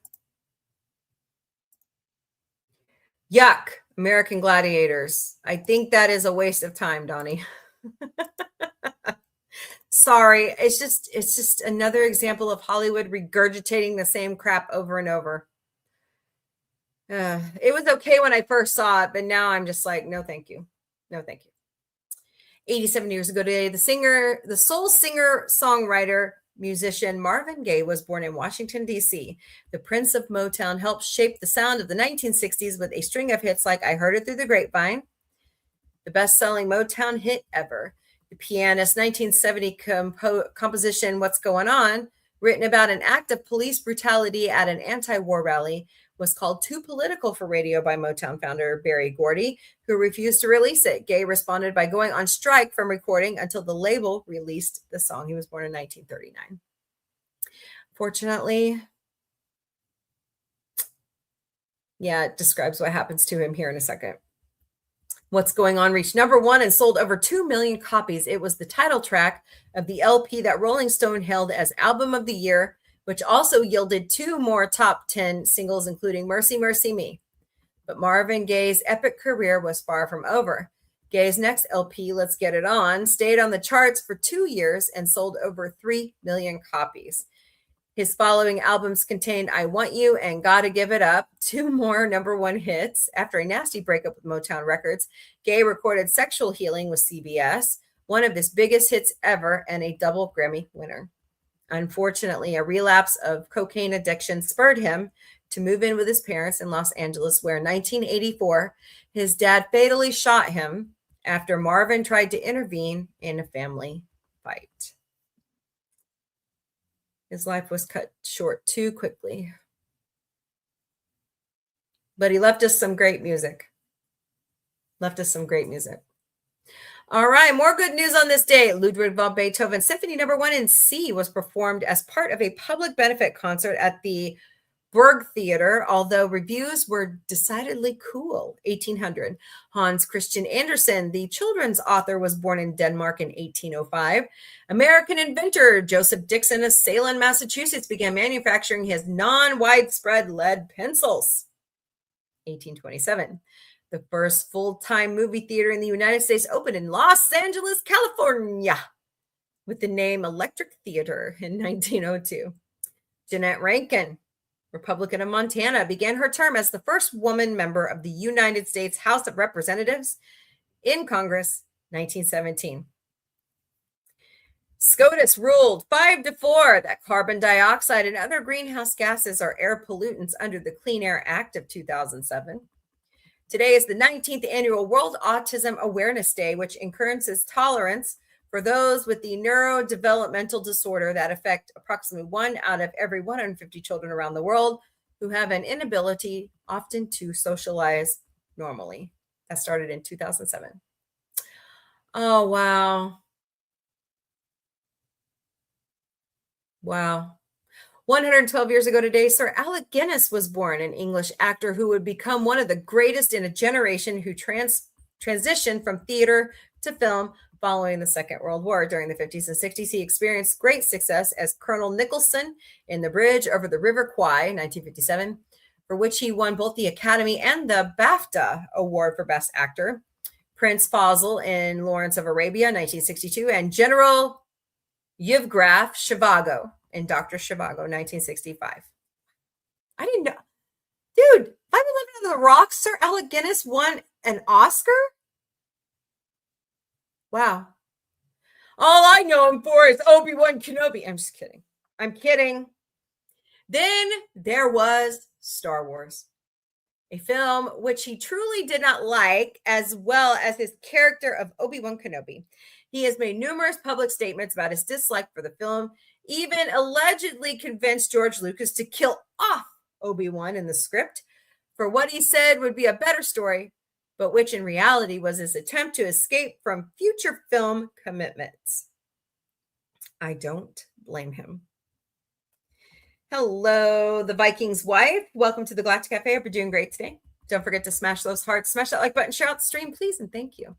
Yuck. American Gladiators. I think that is a waste of time, Donnie. Sorry. It's just another example of Hollywood regurgitating the same crap over and over. It was okay when I first saw it, but now I'm just like, no, thank you. No, thank you. 87 years ago today, the soul singer, songwriter, musician Marvin Gaye was born in Washington, D.C. The Prince of Motown helped shape the sound of the 1960s with a string of hits like I Heard It Through the Grapevine, the best-selling Motown hit ever. The pianist's 1970 composition, What's Going On, written about an act of police brutality at an anti-war rally, was called too political for radio by Motown founder Berry Gordy, who refused to release it. Gaye responded by going on strike from recording until the label released the song. He was born in 1939. Fortunately, yeah, it describes what happens to him here in a second. What's Going On reached #1 and sold over 2 million copies. It was the title track of the LP that Rolling Stone held as Album of the Year, which also yielded 2 more top 10 singles, including Mercy, Mercy Me. But Marvin Gaye's epic career was far from over. Gay's next LP, Let's Get It On, stayed on the charts for 2 years and sold over 3 million copies. His following albums contained I Want You and Gotta Give It Up, 2 more #1 hits. After a nasty breakup with Motown Records, Gay recorded Sexual Healing with CBS, one of his biggest hits ever and a double Grammy winner. Unfortunately, a relapse of cocaine addiction spurred him to move in with his parents in Los Angeles, where in 1984, his dad fatally shot him after Marvin tried to intervene in a family fight. His life was cut short too quickly. But he left us some great music. All right, more good news on this day. Ludwig van Beethoven Symphony No. 1 in C was performed as part of a public benefit concert at the Burg Theater, although reviews were decidedly cool. 1800. Hans Christian Andersen, the children's author, was born in Denmark in 1805. American inventor Joseph Dixon of Salem, Massachusetts, began manufacturing his non-widespread lead pencils. 1827. The first full-time movie theater in the United States opened in Los Angeles, California, with the name Electric Theater in 1902. Jeanette Rankin, Republican of Montana, began her term as the first woman member of the United States House of Representatives in Congress, 1917. SCOTUS ruled 5-4 that carbon dioxide and other greenhouse gases are air pollutants under the Clean Air Act of 2007. Today is the 19th annual World Autism Awareness Day, which encourages tolerance for those with the neurodevelopmental disorder that affect approximately 1 out of every 150 children around the world who have an inability often to socialize normally. That started in 2007. Oh, wow. Wow. 112 years ago today, Sir Alec Guinness was born, an English actor who would become one of the greatest in a generation, who transitioned from theater to film following the Second World War. During the 50s and 60s, he experienced great success as Colonel Nicholson in The Bridge Over the River Kwai, 1957, for which he won both the Academy and the BAFTA Award for Best Actor. Prince Faisal in Lawrence of Arabia, 1962, and General Yevgraf Zhivago in Dr. Zhivago, 1965. I didn't know. Dude, I've been living under the rocks. Sir Alec Guinness won an Oscar? Wow. All I know him for is Obi-Wan Kenobi. I'm just kidding. I'm kidding. Then there was Star Wars, a film which he truly did not like, as well as his character of Obi-Wan Kenobi. He has made numerous public statements about his dislike for the film, even allegedly convinced George Lucas to kill off Obi-Wan in the script for what he said would be a better story, but which in reality was his attempt to escape from future film commitments. I don't blame him. Hello, the Viking's wife. Welcome to the Galactic Cafe. Hope you're doing great today. Don't forget to smash those hearts, smash that like button, share out the stream, please, and thank you.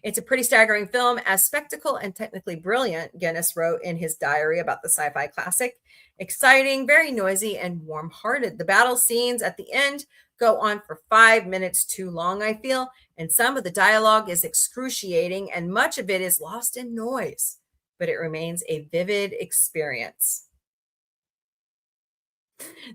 It's a pretty staggering film, as spectacle and technically brilliant, Guinness wrote in his diary about the sci-fi classic. Exciting, very noisy, and warm-hearted. The battle scenes at the end go on for 5 minutes too long, I feel, and some of the dialogue is excruciating, and much of it is lost in noise, but it remains a vivid experience.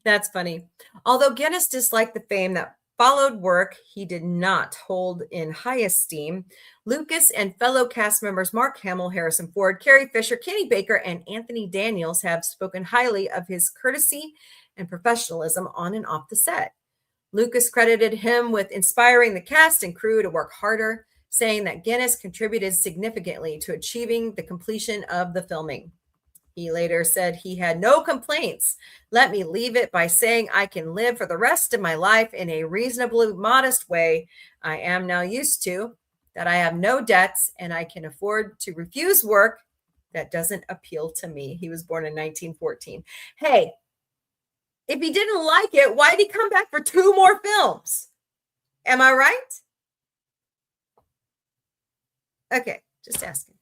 That's funny. Although Guinness disliked the fame that followed work he did not hold in high esteem, Lucas and fellow cast members Mark Hamill, Harrison Ford, Carrie Fisher, Kenny Baker, and Anthony Daniels have spoken highly of his courtesy and professionalism on and off the set. Lucas credited him with inspiring the cast and crew to work harder, saying that Guinness contributed significantly to achieving the completion of the filming. He later said he had no complaints. Let me leave it by saying I can live for the rest of my life in a reasonably modest way I am now used to, that I have no debts, and I can afford to refuse work that doesn't appeal to me. He was born in 1914. Hey, if he didn't like it, why did he come back for 2 more films? Am I right? Okay, just asking.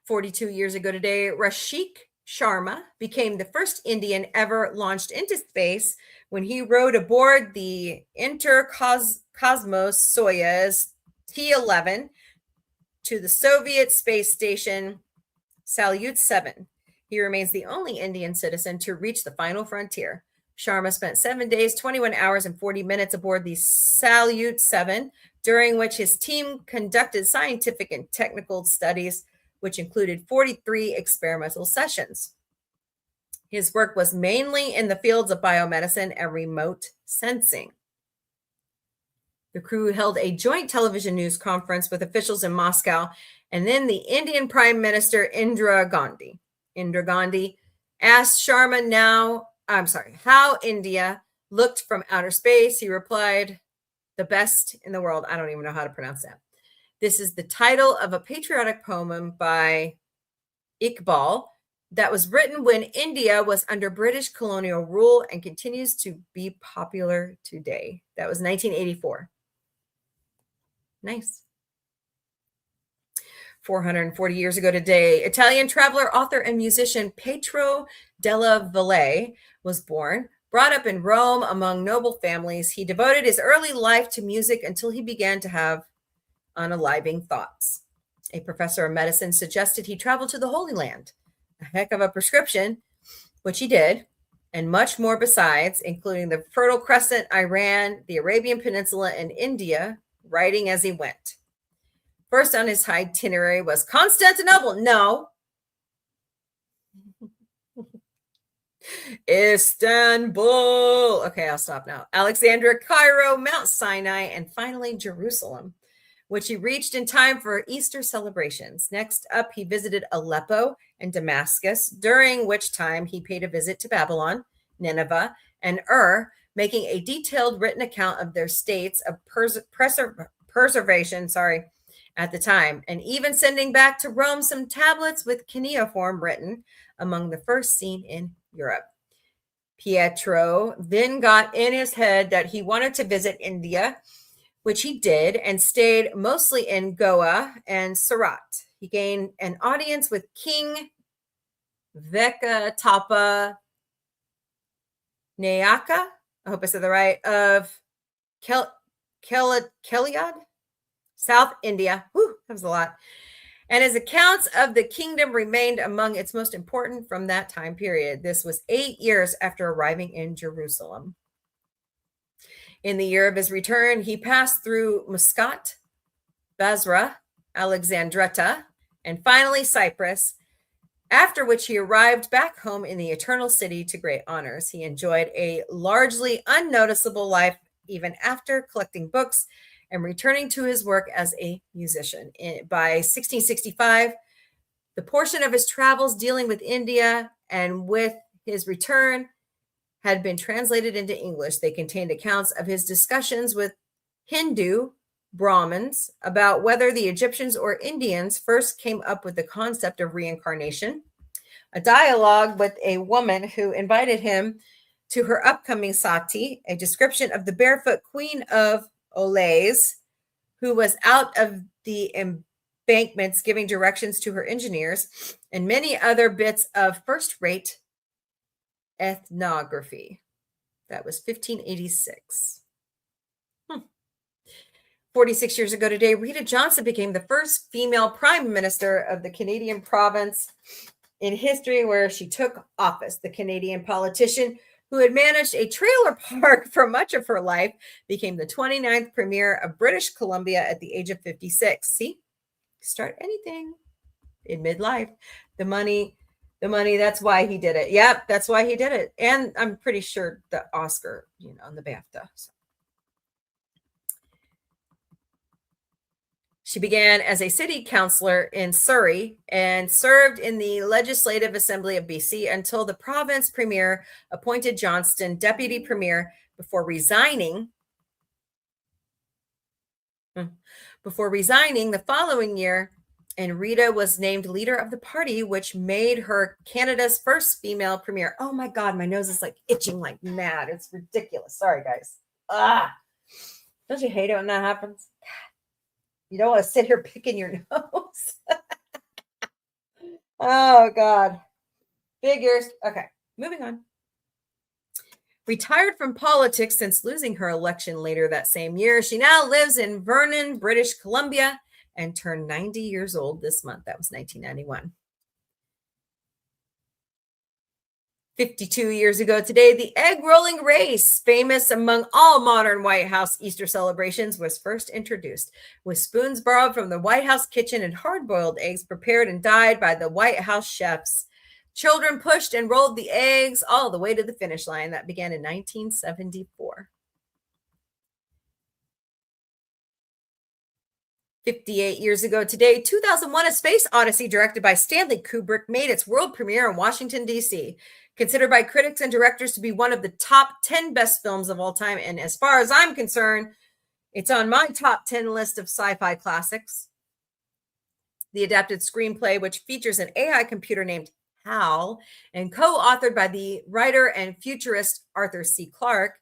42 years ago today, Rashik Sharma became the first Indian ever launched into space when he rode aboard the Intercosmos Soyuz T-11 to the Soviet space station Salyut-7. He remains the only Indian citizen to reach the final frontier. Sharma spent 7 days, 21 hours, and 40 minutes aboard the Salyut-7, during which his team conducted scientific and technical studies, which included 43 experimental sessions. His work was mainly in the fields of biomedicine and remote sensing. The crew held a joint television news conference with officials in Moscow, and then the Indian Prime Minister Indira Gandhi asked Sharma how India looked from outer space. He replied, "The best in the world." I don't even know how to pronounce that. This is the title of a patriotic poem by Iqbal that was written when India was under British colonial rule and continues to be popular today. That was 1984. Nice. 440 years ago today, Italian traveler, author, and musician Pietro della Valle was born. Brought up in Rome among noble families, he devoted his early life to music until he began to have unaliving thoughts. A professor of medicine suggested he travel to the Holy Land. A heck of a prescription, which he did, and much more besides, including the Fertile Crescent, Iran, the Arabian Peninsula, and India, writing as he went. First on his itinerary was Constantinople. No. Istanbul. Okay, I'll stop now. Alexandria, Cairo, Mount Sinai, and finally Jerusalem, which he reached in time for Easter celebrations. Next up, he visited Aleppo and Damascus, during which time he paid a visit to Babylon, Nineveh, and making a detailed written account of their states of preservation at the time, and even sending back to Rome some tablets with cuneiform written, among the first seen in Europe. Pietro then got in his head that he wanted to visit India, which he did, and stayed mostly in Goa and Surat. He gained an audience with King Venkatappa Nayaka, I hope I said that right, of Keliyad, South India. Whew, that was a lot. And his accounts of the kingdom remained among its most important from that time period. This was 8 years after arriving in Jerusalem. In the year of his return, he passed through Muscat, Basra, Alexandretta, and finally Cyprus, after which he arrived back home in the Eternal City to great honors. He enjoyed a largely unnoticeable life even after collecting books and returning to his work as a musician. By 1665, the portion of his travels dealing with India and with his return had been translated into English. They contained accounts of his discussions with Hindu Brahmins about whether the Egyptians or Indians first came up with the concept of reincarnation, a dialogue with a woman who invited him to her upcoming sati, a description of the barefoot queen of Olays, who was out of the embankments giving directions to her engineers, and many other bits of first-rate ethnography. That was 1586. 46 years ago today, Rita Johnson became the first female prime minister of the Canadian province in history where she took office. The Canadian politician, who had managed a trailer park for much of her life, became the 29th premier of British Columbia at the age of 56. See, start anything in midlife. The money, that's why he did it. Yep, that's why he did it. And I'm pretty sure the Oscar, and the BAFTA. So. She began as a city councillor in Surrey and served in the Legislative Assembly of BC until the province premier appointed Johnston deputy premier before resigning the following year, and Rita was named leader of the party, which made her Canada's first female premier. Oh my God, my nose is like itching like mad. It's ridiculous. Sorry, guys. Don't you hate it when that happens? You don't want to sit here picking your nose. Oh, God. Figures. Okay, moving on. Retired from politics since losing her election later that same year, she now lives in Vernon, British Columbia, and turned 90 years old this month. That was 1991. 52 years ago today, the egg rolling race, famous among all modern White House Easter celebrations, was first introduced, with spoons borrowed from the White House kitchen and hard-boiled eggs prepared and dyed by the White House chefs. Children pushed and rolled the eggs all the way to the finish line. That began in 1974. 58 years ago today, 2001: A Space Odyssey, directed by Stanley Kubrick, made its world premiere in Washington, D.C. Considered by critics and directors to be one of the top 10 best films of all time. And as far as I'm concerned, it's on my top 10 list of sci-fi classics. The adapted screenplay, which features an AI computer named HAL and co-authored by the writer and futurist Arthur C. Clarke,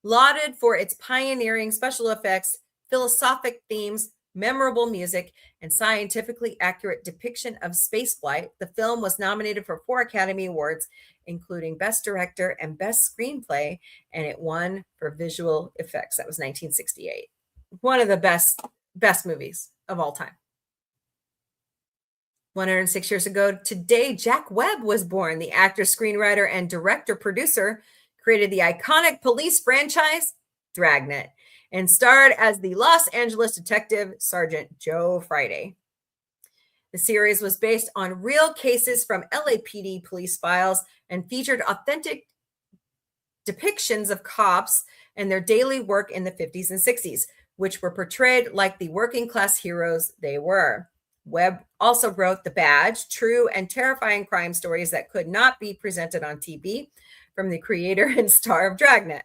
lauded for its pioneering special effects, philosophic themes, memorable music, and scientifically accurate depiction of spaceflight. The film was nominated for 4 Academy Awards, including Best Director and Best Screenplay, and it won for visual effects. That was 1968. One of the best movies of all time. 106 years ago today, Jack Webb was born. The actor, screenwriter, and director-producer created the iconic police franchise Dragnet and starred as the Los Angeles detective Sergeant Joe Friday. The series was based on real cases from LAPD police files and featured authentic depictions of cops and their daily work in the 50s and 60s, which were portrayed like the working class heroes they were. Webb also wrote The Badge, true and terrifying crime stories that could not be presented on TV, from the creator and star of Dragnet.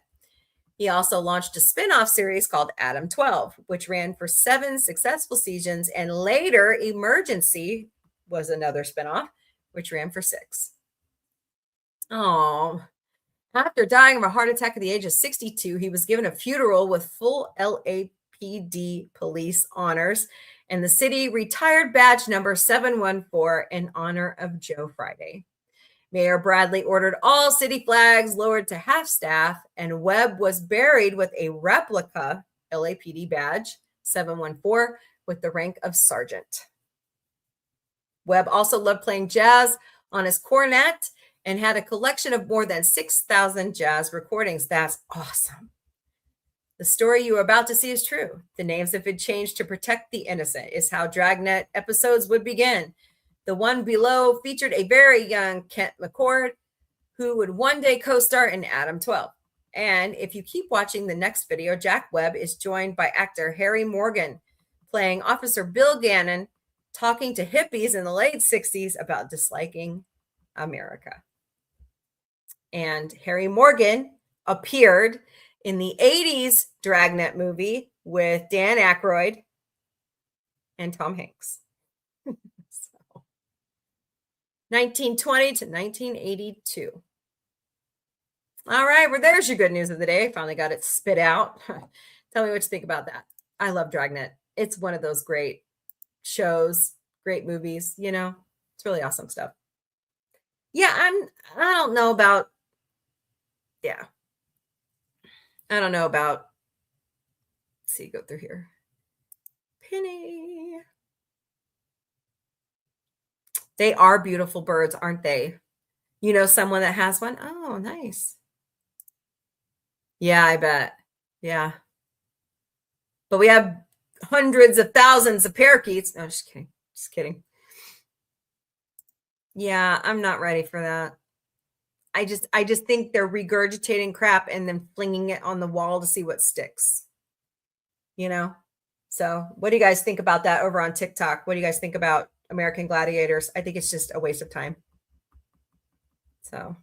He also launched a spin-off series called Adam 12, which ran for 7 successful seasons, and later Emergency was another spin-off, which ran for 6. Oh, after dying of a heart attack at the age of 62, he was given a funeral with full LAPD police honors, and the city retired badge number 714 in honor of Joe Friday. Mayor Bradley ordered all city flags lowered to half-staff, and Webb was buried with a replica LAPD badge, 714, with the rank of sergeant. Webb also loved playing jazz on his cornet and had a collection of more than 6,000 jazz recordings. That's awesome. The story you are about to see is true. The names have been changed to protect the innocent, is how Dragnet episodes would begin. The one below featured a very young Kent McCord, who would one day co-star in Adam 12. And if you keep watching the next video, Jack Webb is joined by actor Harry Morgan, playing Officer Bill Gannon, talking to hippies in the late 60s about disliking America. And Harry Morgan appeared in the 80s Dragnet movie with Dan Aykroyd and Tom Hanks. 1920 to 1982. All right, well, there's your good news of the day. Finally got it spit out. Tell me what you think about that. I love Dragnet. It's one of those great shows, great movies, you know. It's really awesome stuff. Yeah, I don't know about, I don't know about, let's see, go through here. Penny. They are beautiful birds, aren't they? You know someone that has one? Oh, nice. Yeah, I bet. Yeah. But we have hundreds of thousands of parakeets. No, just kidding. Just kidding. Yeah, I'm not ready for that. I just think they're regurgitating crap and then flinging it on the wall to see what sticks. You know? So what do you guys think about that over on TikTok? What do you guys think about American Gladiators? I think it's just a waste of time. So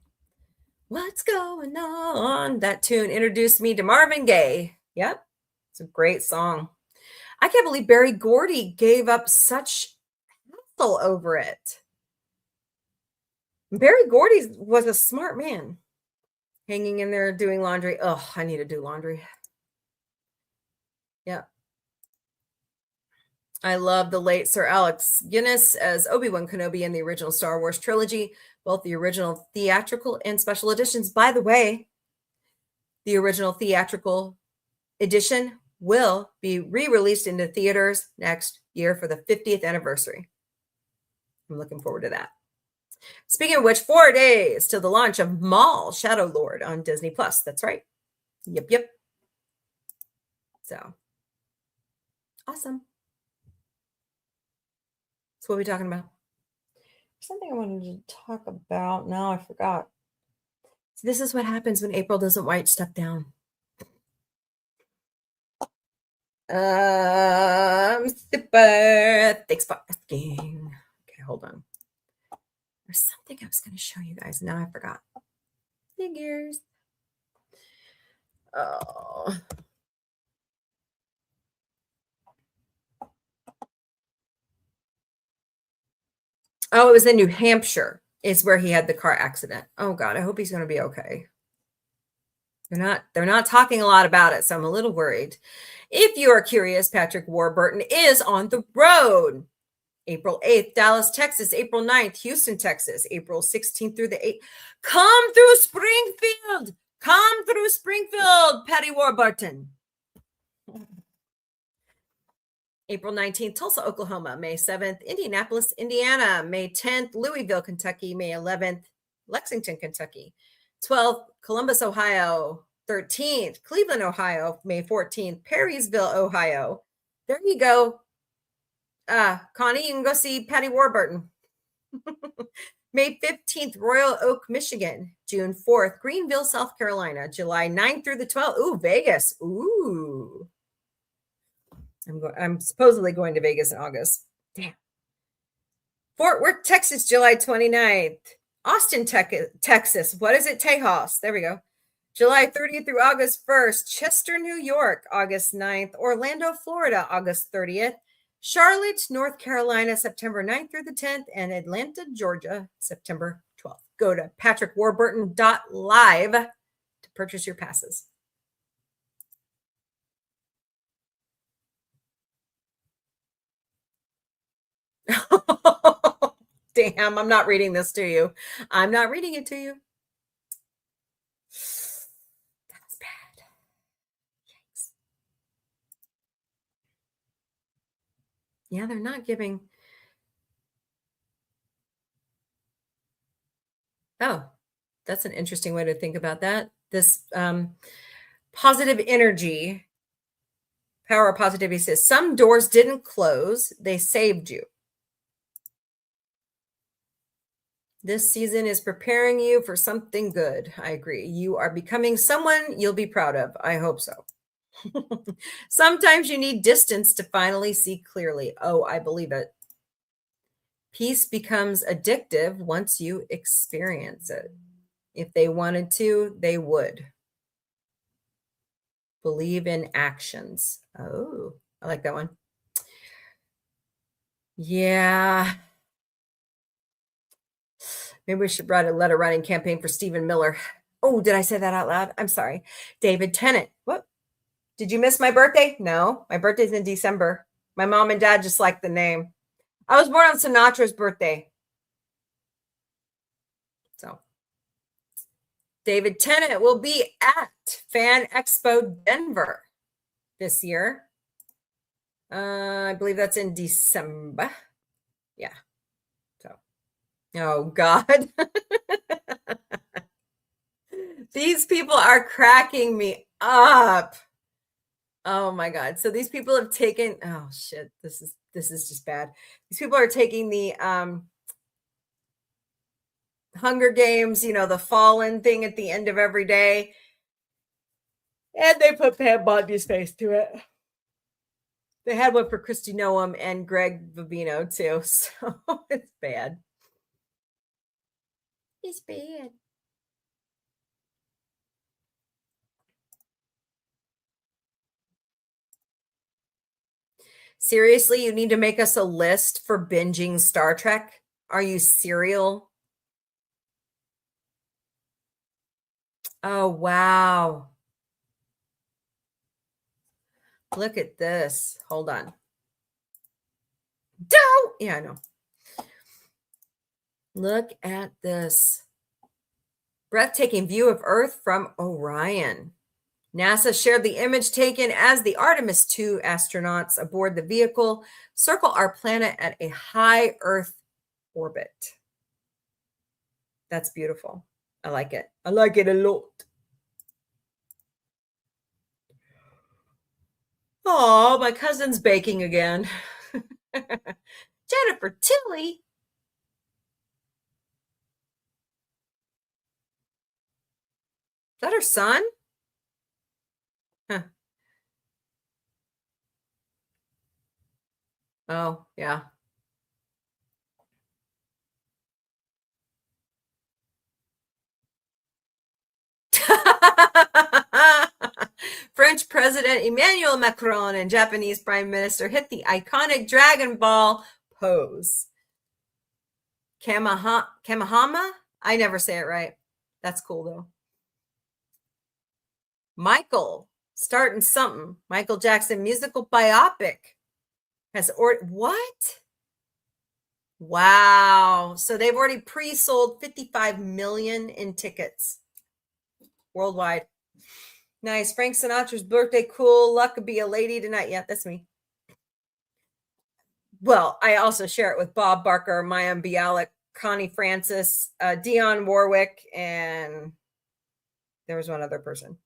what's going on? That tune introduced me to Marvin Gaye. Yep. It's a great song. I can't believe Berry Gordy gave up such hassle over it. Berry Gordy was a smart man. Hanging in there doing laundry. Oh, I need to do laundry. Yeah. I love the late Sir Alex Guinness as Obi-Wan Kenobi in the original Star Wars trilogy, both the original theatrical and special editions. By the way, the original theatrical edition will be re-released into theaters next year for the 50th anniversary. I'm looking forward to that. Speaking of which, 4 days till the launch of Maul Shadow Lord on Disney Plus. That's right. Yep. So awesome. So what are we talking about? Something I wanted to talk about. Now I forgot. So this is what happens when April doesn't write stuff down. Super. Thanks for asking. Okay, hold on. There's something I was going to show you guys. Now I forgot. Figures. Oh. Oh, it was in New Hampshire is where he had the car accident. Oh God, I hope he's going to be okay. They're not talking a lot about it, so I'm a little worried. If you are curious, Patrick Warburton is on the road. April 8th, Dallas, Texas. April 9th, Houston, Texas. April 16th through the 8th. Come through Springfield. Come through Springfield, Patty Warburton. April 19th, Tulsa, Oklahoma. May 7th, Indianapolis, Indiana. May 10th, Louisville, Kentucky. May 11th, Lexington, Kentucky. 12th, Columbus, Ohio. 13th, Cleveland, Ohio. May 14th, Perrysville, Ohio. There you go. Connie, you can go see Patty Warburton. May 15th, Royal Oak, Michigan. June 4th, Greenville, South Carolina. July 9th through the 12th. Ooh, Vegas. Ooh. I'm supposedly going to Vegas in August. Damn. Fort Worth, Texas, July 29th. Austin, Texas. What is it? Tejas. There we go. July 30th through August 1st. Chester, New York, August 9th. Orlando, Florida, August 30th. Charlotte, North Carolina, September 9th through the 10th. And Atlanta, Georgia, September 12th. Go to patrickwarburton.live to purchase your passes. Damn, I'm not reading this to you. I'm not reading it to you. That was bad. Yikes. Yeah, they're not giving. Oh, that's an interesting way to think about that. This positive energy, power of positivity says some doors didn't close, they saved you. This season is preparing you for something good. I agree. You are becoming someone you'll be proud of. I hope so. Sometimes you need distance to finally see clearly. Oh, I believe it. Peace becomes addictive once you experience it. If they wanted to, they would. Believe in actions. Oh, I like that one. Yeah. Maybe we should write a letter writing campaign for Stephen Miller. Oh, did I say that out loud? I'm sorry. David Tennant. What? Did you miss my birthday? No, my birthday's in December. My mom and dad just like the name. I was born on Sinatra's birthday. So David Tennant will be at Fan Expo Denver this year. I believe that's in December. Yeah. So, oh God. These people are cracking me up. Oh my God. So these people have taken, oh shit, this is just bad. These people are taking the Hunger Games, you know, the fallen thing at the end of every day. And they put Pam Bondi's face to it. They had one for Christy Noam and Greg Vivino too. So it's bad. It's bad. Seriously, you need to make us a list for binging Star Trek? Are you serial? Oh, wow. Look at this. Hold on. Don't. Yeah, I know. Look at this breathtaking view of Earth from Orion. NASA shared the image taken as the Artemis 2 astronauts aboard the vehicle circle our planet at a high Earth orbit. That's beautiful. I like it. I like it a lot. Oh, my cousin's baking again. Jennifer Tilly. Is that her son? Huh. Oh, yeah. French President Emmanuel Macron and Japanese Prime Minister hit the iconic Dragon Ball pose. Kamahama? I never say it right. That's cool, though. Michael, starting something. Michael Jackson musical biopic has what? Wow. So they've already pre-sold 55 million in tickets worldwide. Nice. Frank Sinatra's birthday. Cool. Luck could be a lady tonight. Yeah, that's me. Well, I also share it with Bob Barker, Mayim Bialik, Connie Francis, Dionne Warwick, and there was one other person.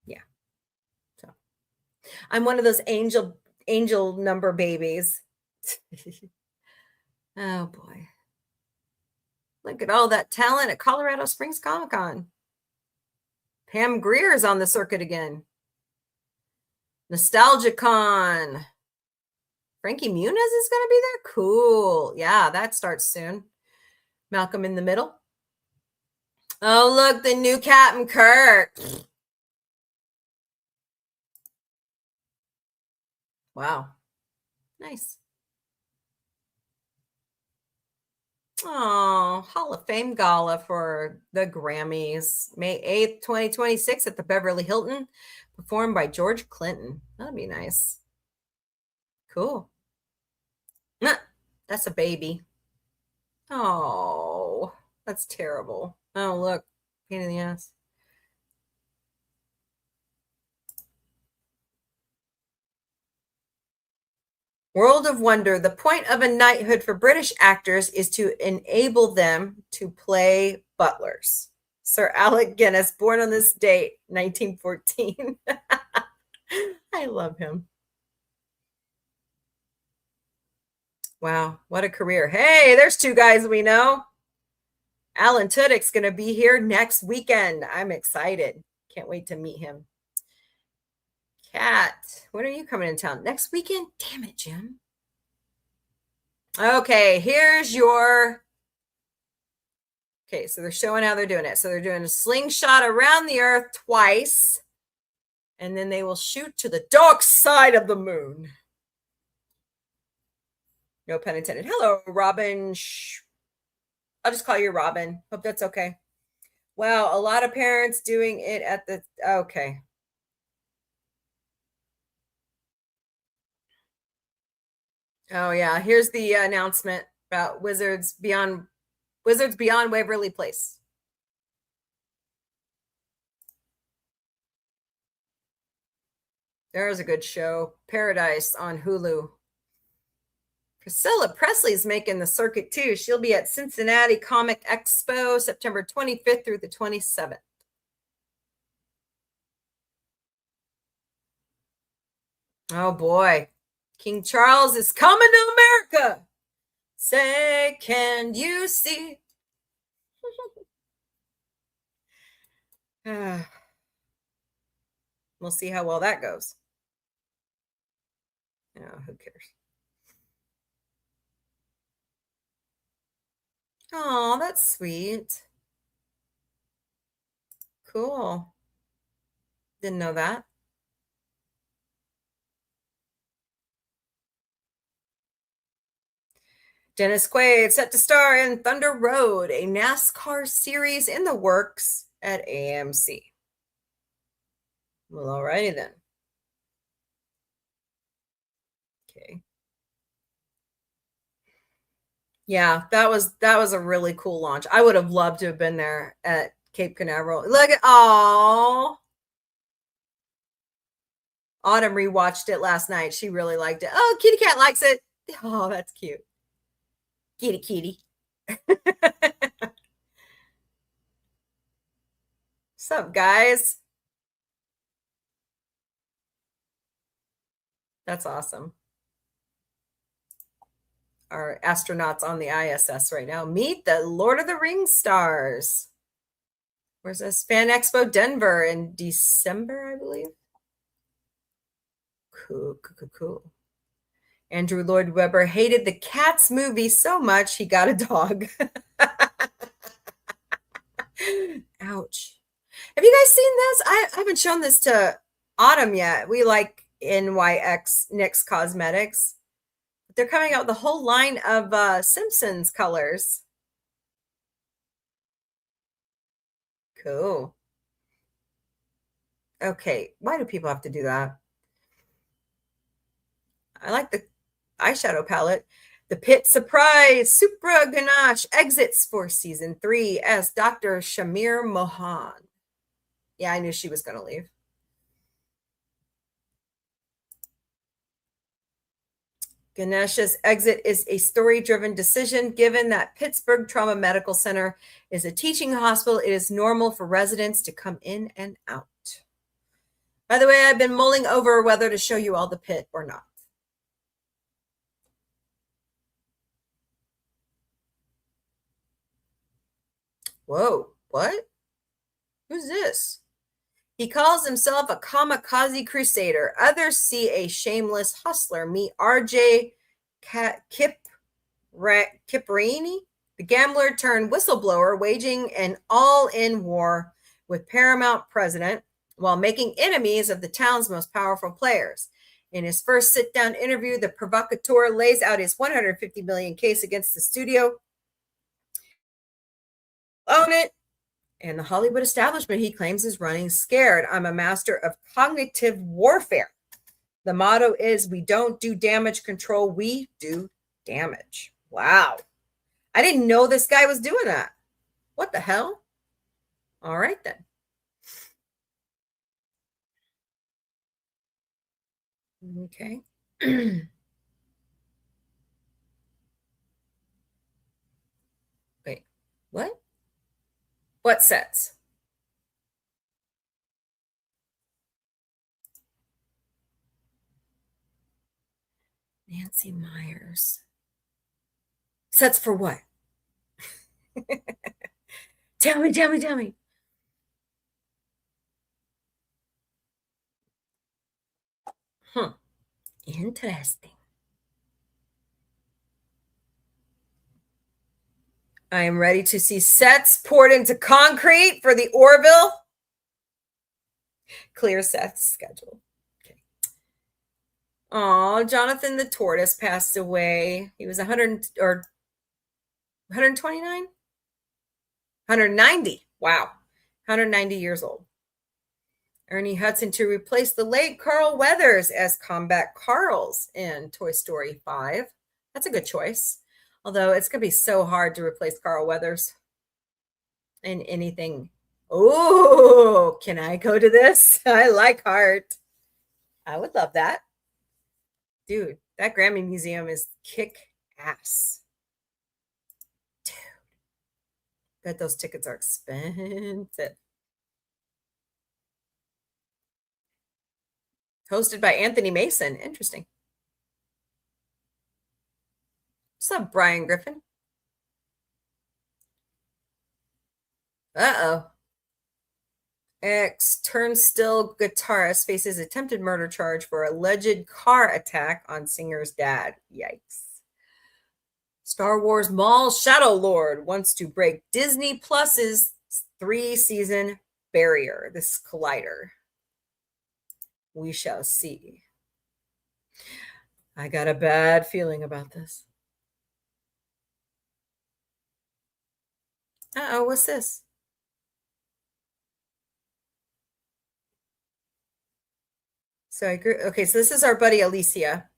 Yeah. So I'm one of those angel number babies. Oh boy. Look at all that talent at Colorado Springs Comic-Con. Pam Greer's on the circuit again. NostalgiaCon. Frankie Muniz is going to be there? Cool. Yeah, that starts soon. Malcolm in the Middle. Oh, look, the new Captain Kirk. Wow. Nice. Oh, Hall of Fame Gala for the Grammys. May 8th, 2026 at the Beverly Hilton. Performed by George Clinton. That'd be nice. Cool. That's a baby. Oh, that's terrible. Oh, look. Pain in the ass. World of Wonder. The point of a knighthood for British actors is to enable them to play butlers. Sir Alec Guinness, born on this date, 1914. I love him. Wow, what a career. Hey, there's two guys we know. Alan Tudyk's going to be here next weekend. I'm excited. Can't wait to meet him. Kat, when are you coming in town? Next weekend? Damn it, Jim. Okay, here's your... Okay, so they're showing how they're doing it. So they're doing a slingshot around the Earth twice, and then they will shoot to the dark side of the moon. No pun intended. Hello, Robin. I'll just call you Robin. Hope that's okay. Wow, a lot of parents doing it at the... Okay. Oh, yeah. Here's the announcement about Wizards Beyond Waverly Place. There's a good show. Paradise on Hulu. Priscilla Presley's making the circuit too. She'll be at Cincinnati Comic Expo September 25th through the 27th. Oh boy. King Charles is coming to America. Say, can you see? We'll see how well that goes. Oh, who cares? Oh, that's sweet. Cool. Didn't know that. Dennis Quaid set to star in Thunder Road, a NASCAR series in the works at AMC. Well, alrighty then. Okay. Yeah, that was a really cool launch. I would have loved to have been there at Cape Canaveral. Look at Autumn rewatched it last night. She really liked it. Oh, Kitty Cat likes it. Oh, that's cute. Kitty. What's up, guys? That's awesome. Our astronauts on the ISS right now. Meet the Lord of the Rings stars. Where's this? Fan Expo Denver in December, I believe. Cool. Andrew Lloyd Webber hated the Cats movie so much he got a dog. Ouch. Have you guys seen this? I haven't shown this to Autumn yet. We like NYX Cosmetics. They're coming out with a whole line of Simpsons colors. Cool. Okay, why do people have to do that? I like the eyeshadow palette. The Pit Surprise Supra Ganache exits for season 3 as Dr. Shamir Mohan. Yeah, I knew she was going to leave. Ganesha's exit is a story-driven decision. Given that Pittsburgh Trauma Medical Center is a teaching hospital, it is normal for residents to come in and out. By the way, I've been mulling over whether to show you all the pit or not. Whoa, what? Who's this? He calls himself a kamikaze crusader. Others see a shameless hustler. Meet RJ Kiprini, the gambler turned whistleblower, waging an all-in war with Paramount president while making enemies of the town's most powerful players. In his first sit-down interview, the provocateur lays out his $150 million case against the studio. Own it. And the Hollywood establishment he claims is running scared. I'm a master of cognitive warfare. The motto is, we don't do damage control, we do damage. Wow. I didn't know this guy was doing that. What the hell? All right, then. Okay. Wait, what? What sets? Nancy Myers. Sets for what? Tell me. Interesting. I am ready to see sets poured into concrete for the Orville. Clear Seth's schedule. Okay. Oh, Jonathan the Tortoise passed away. He was 100 or 129? 190. Wow. 190 years old. Ernie Hudson to replace the late Carl Weathers as Combat Carls in Toy Story 5. That's a good choice. Although it's going to be so hard to replace Carl Weathers in anything. Oh, can I go to this? I like Heart. I would love that. Dude, that Grammy Museum is kick ass. Dude, bet those tickets are expensive. Hosted by Anthony Mason. Interesting. What's up, Brian Griffin? Uh-oh. Ex-Turnstile guitarist faces attempted murder charge for alleged car attack on singer's dad. Yikes. Star Wars Maul Shadow Lord wants to break Disney Plus's 3-season barrier. This collider. We shall see. I got a bad feeling about this. Uh-oh, what's this? So I agree. Okay, so this is our buddy Alicia.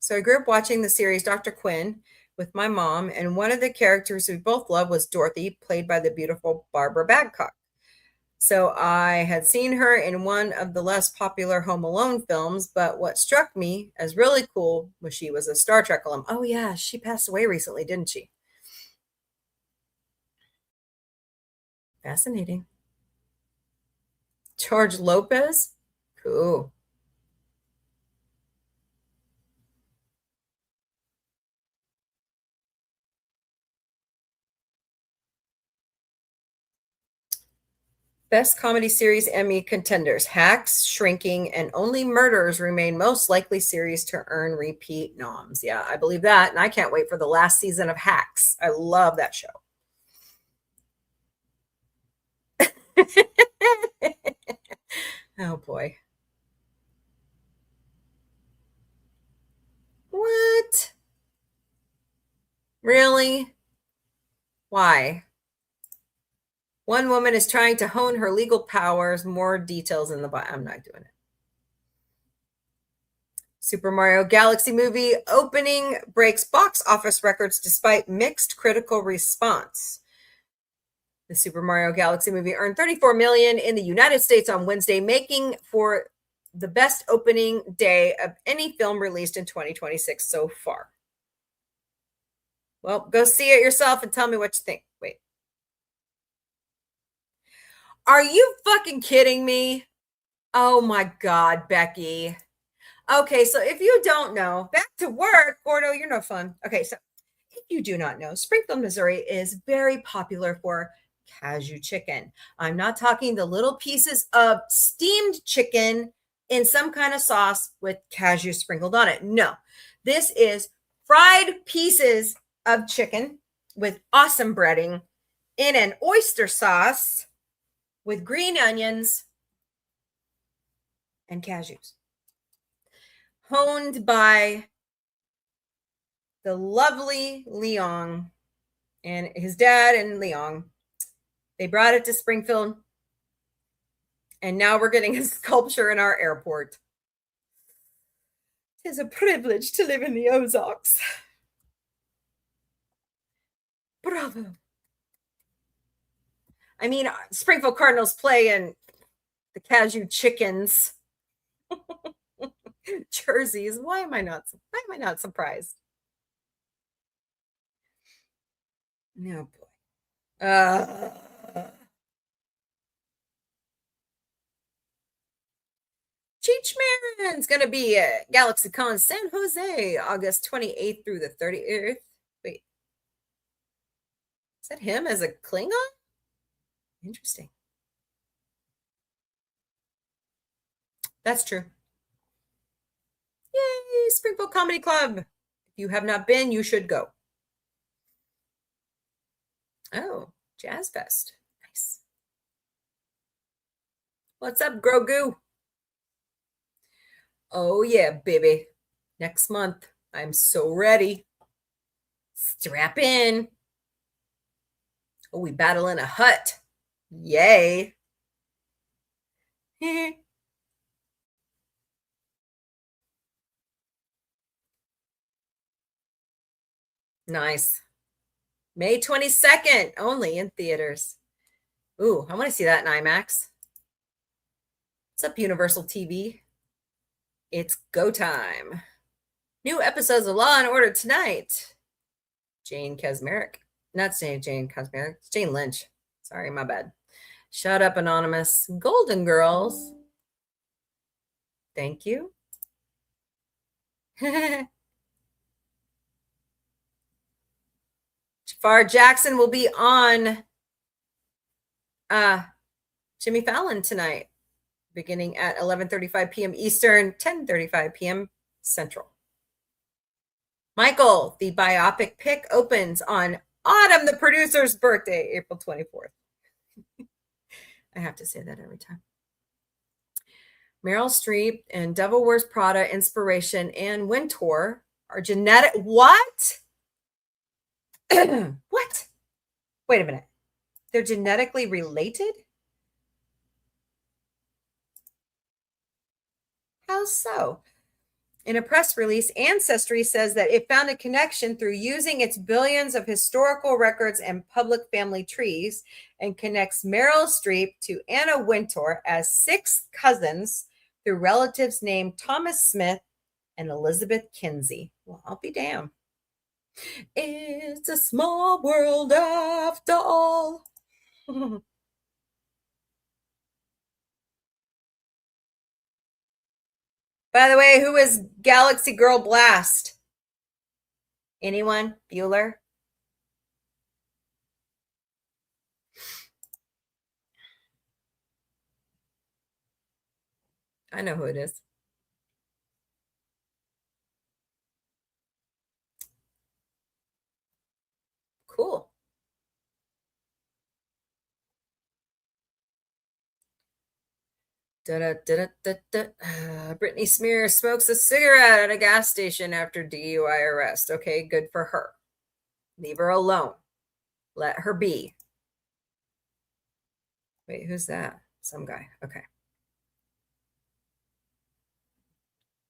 So I grew up watching the series Dr. Quinn with my mom, and one of the characters we both loved was Dorothy, played by the beautiful Barbara Babcock. So I had seen her in one of the less popular Home Alone films, but what struck me as really cool was she was a Star Trek alum. Oh yeah, she passed away recently, didn't she? Fascinating. George Lopez? Cool. Best Comedy Series Emmy contenders: Hacks, Shrinking, and Only Murders remain most likely series to earn repeat noms. Yeah, I believe that. And I can't wait for the last season of Hacks. I love that show. Oh boy. What? Really? Why? One woman is trying to hone her legal powers. More details in the bio. I'm not doing it. Super Mario Galaxy movie opening breaks box office records despite mixed critical response. The Super Mario Galaxy movie earned $34 million in the United States on Wednesday, making for the best opening day of any film released in 2026 so far. Well, go see it yourself and tell me what you think. Wait. Are you fucking kidding me? Oh my God, Becky. Okay, so if you don't know, back to work, Gordo, you're no fun. Okay, so if you do not know, Springfield, Missouri is very popular for cashew chicken. I'm not talking the little pieces of steamed chicken in some kind of sauce with cashew sprinkled on it. No, this is fried pieces of chicken with awesome breading in an oyster sauce with green onions and cashews. Honed by the lovely Leong and his dad and Leong. They brought it to Springfield, and now we're getting a sculpture in our airport. It is a privilege to live in the Ozarks. Bravo. I mean, Springfield Cardinals play in the cashew chickens jerseys. Why am I not surprised? No, boy. Cheech Marin's going to be at GalaxyCon San Jose, August 28th through the 30th. Wait. Is that him as a Klingon? Interesting. That's true. Yay, Springfield Comedy Club. If you have not been, you should go. Oh, Jazz Fest. Nice. What's up, Grogu? Oh, yeah, baby. Next month. I'm so ready. Strap in. Oh, we battle in a hut. Yay. Nice. May 22nd, only in theaters. Ooh, I want to see that in IMAX. What's up, Universal TV? It's go time. New episodes of Law and Order tonight. Jane Kasmerick. Not saying Jane Kasmerick. It's Jane Lynch. Sorry, my bad. Shut up, Anonymous. Golden Girls. Thank you. Jafar Jackson will be on Jimmy Fallon tonight, beginning at 11:35 p.m. Eastern, 10:35 p.m. Central. Michael, the biopic pick opens on Autumn, the producer's birthday, April 24th. I have to say that every time. Meryl Streep and Devil Wears Prada inspiration and Wintour are genetic. What? What? Wait a minute. They're genetically related? How so? In a press release, Ancestry says that it found a connection through using its billions of historical records and public family trees and connects Meryl Streep to Anna Wintour as 6 cousins through relatives named Thomas Smith and Elizabeth Kinsey. Well, I'll be damned. It's a small world after all. By the way, who is Galaxy Girl Blast? Anyone? Bueller? I know who it is. Cool. Britney Spears smokes a cigarette at a gas station after DUI arrest. Okay, good for her. Leave her alone. Let her be. Wait, who's that? Some guy. Okay.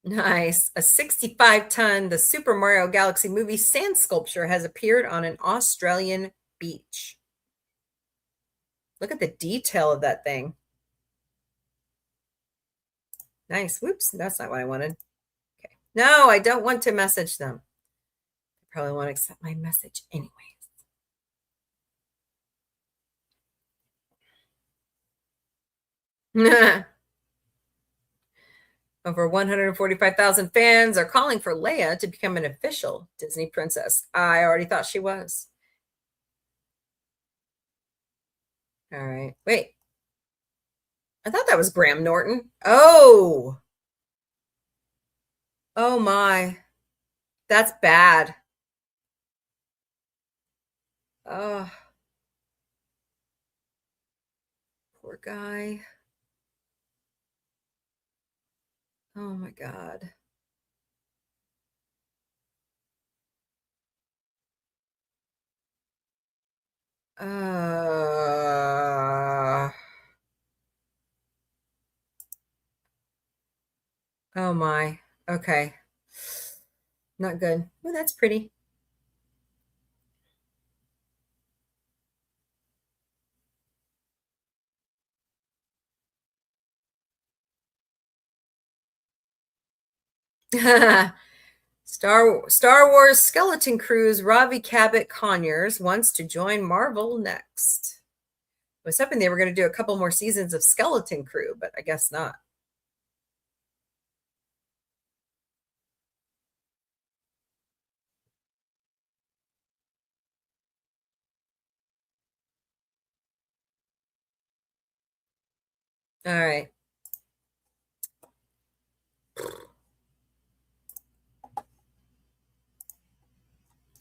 Nice. A 65-ton, the Super Mario Galaxy movie sand sculpture has appeared on an Australian beach. Look at the detail of that thing. Nice. Whoops, that's not what I wanted. Okay. No, I don't want to message them. I probably won't accept my message anyways. Over 145,000 fans are calling for Leia to become an official Disney princess. I already thought she was. All right. Wait. I thought that was Graham Norton. Oh. Oh my. That's bad. Oh. Poor guy. Oh my God. Oh my. Okay. Not good. Well, that's pretty. Star Wars skeleton crew's Ravi Cabot Conyers wants to join Marvel next. I was hoping they were going to do a couple more seasons of Skeleton Crew, but I guess not. All right.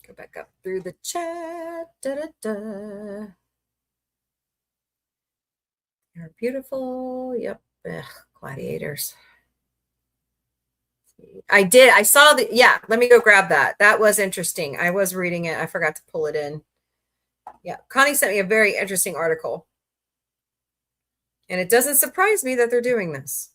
Go back up through the chat. You're beautiful. Yep. Ugh, gladiators. I saw the, yeah, let me go grab that. That was interesting. I was reading it. I forgot to pull it in. Yeah. Connie sent me a very interesting article. And it doesn't surprise me that they're doing this.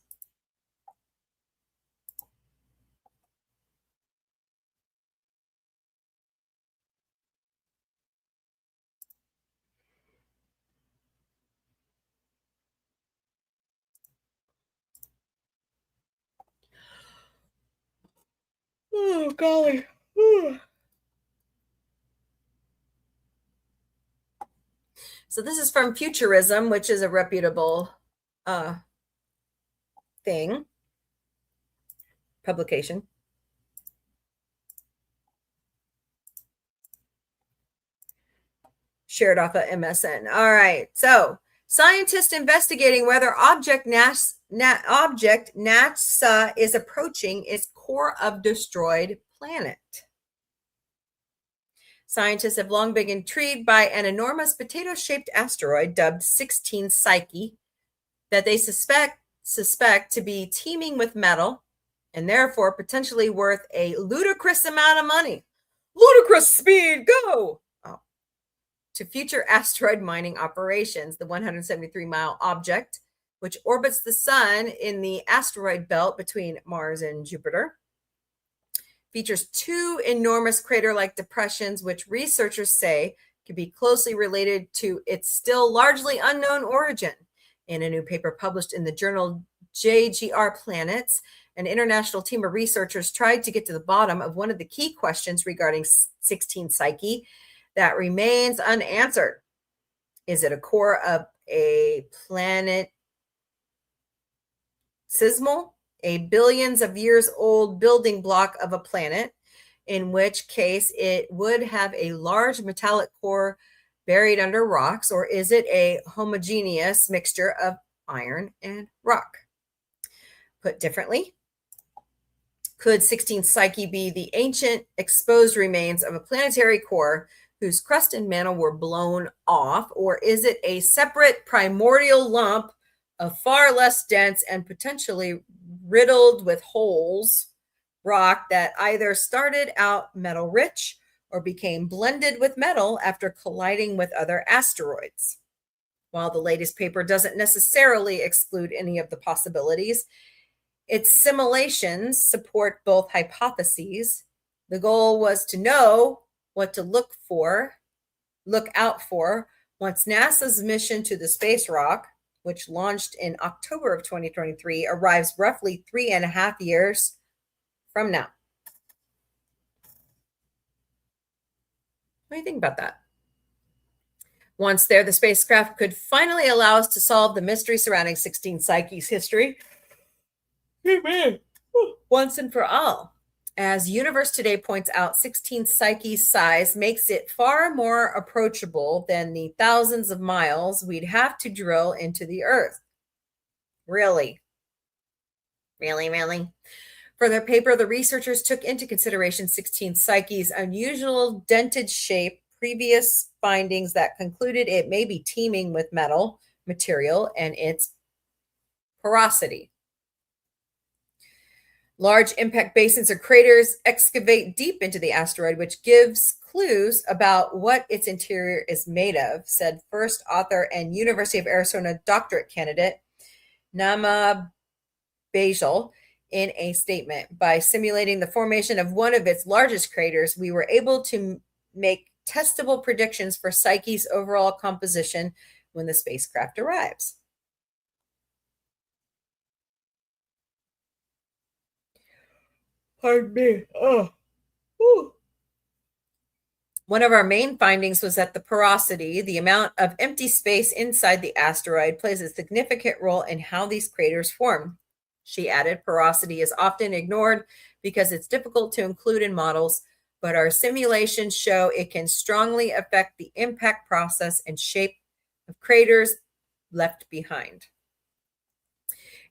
Oh, golly. Whew. So this is from Futurism, which is a reputable publication. Shared off of MSN. All right. So scientists investigating whether object NASA is approaching its core of destroyed planet. Scientists have long been intrigued by an enormous potato-shaped asteroid dubbed 16 Psyche that they suspect to be teeming with metal and therefore potentially worth a ludicrous amount of money. Ludicrous speed, go! Oh. To future asteroid mining operations. The 173-mile object, which orbits the sun in the asteroid belt between Mars and Jupiter, features two enormous crater-like depressions, which researchers say could be closely related to its still largely unknown origin. In a new paper published in the journal JGR Planets, an international team of researchers tried to get to the bottom of one of the key questions regarding 16 Psyche that remains unanswered. Is it a core of a planet sismal, a billions of years old building block of a planet, in which case it would have a large metallic core buried under rocks, or is it a homogeneous mixture of iron and rock? Put differently, could 16 Psyche be the ancient exposed remains of a planetary core whose crust and mantle were blown off, or is it a separate primordial lump of far less dense and potentially riddled with holes rock that either started out metal rich or became blended with metal after colliding with other asteroids? While the latest paper doesn't necessarily exclude any of the possibilities, its simulations support both hypotheses. The goal was to know what to look out for once NASA's mission to the space rock, which launched in October of 2023, arrives roughly 3.5 years from now. What do you think about that? Once there, the spacecraft could finally allow us to solve the mystery surrounding 16 Psyche's history once and for all. As Universe Today points out, 16 Psyche's size makes it far more approachable than the thousands of miles we'd have to drill into the Earth. Really? For their paper, the researchers took into consideration 16 Psyche's unusual dented shape, previous findings that concluded it may be teeming with metal material, and its porosity. Large impact basins or craters excavate deep into the asteroid, which gives clues about what its interior is made of, said first author and University of Arizona doctorate candidate Nama Bajal in a statement. By simulating the formation of one of its largest craters, we were able to make testable predictions for Psyche's overall composition when the spacecraft arrives. Pardon me. One of our main findings was that the porosity, the amount of empty space inside the asteroid, plays a significant role in how these craters form. She added, porosity is often ignored because it's difficult to include in models, but our simulations show it can strongly affect the impact process and shape of craters left behind.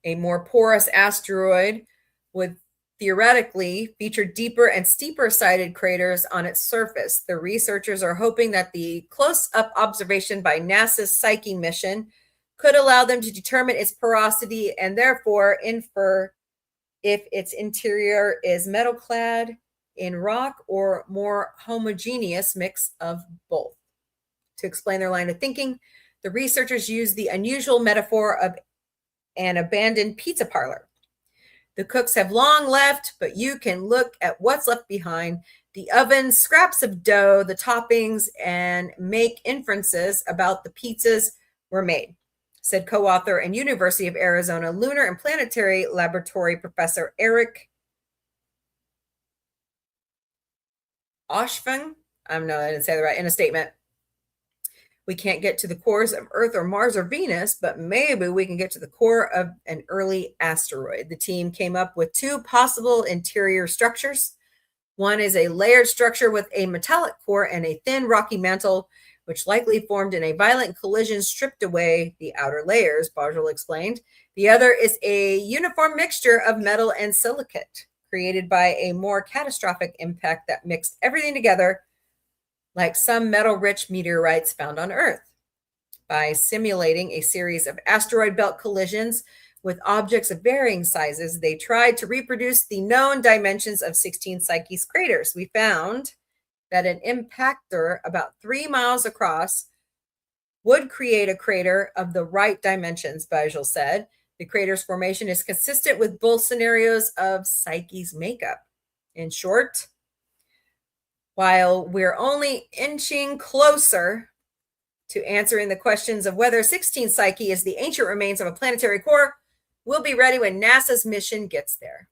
A more porous asteroid would theoretically feature deeper and steeper sided craters on its surface. The researchers are hoping that the close-up observation by NASA's Psyche mission could allow them to determine its porosity and therefore infer if its interior is metal-clad in rock or more homogeneous mix of both. To explain their line of thinking, the researchers use the unusual metaphor of an abandoned pizza parlor. The cooks have long left, but you can look at what's left behind: the oven, scraps of dough, the toppings, and make inferences about the pizzas were made, said co-author and University of Arizona Lunar and Planetary Laboratory professor Eric Oshfung. I didn't say that right, in a statement. We can't get to the cores of Earth or Mars or Venus, but maybe we can get to the core of an early asteroid. The team came up with two possible interior structures. One is a layered structure with a metallic core and a thin rocky mantle, which likely formed in a violent collision stripped away the outer layers, Bajal explained. The other is a uniform mixture of metal and silicate, created by a more catastrophic impact that mixed everything together, like some metal-rich meteorites found on Earth. By simulating a series of asteroid belt collisions with objects of varying sizes, they tried to reproduce the known dimensions of 16 Psyche's craters. We found that an impactor about 3 miles across would create a crater of the right dimensions, Bajal said. The crater's formation is consistent with both scenarios of Psyche's makeup. In short, while we're only inching closer to answering the questions of whether 16 Psyche is the ancient remains of a planetary core, we'll be ready when NASA's mission gets there.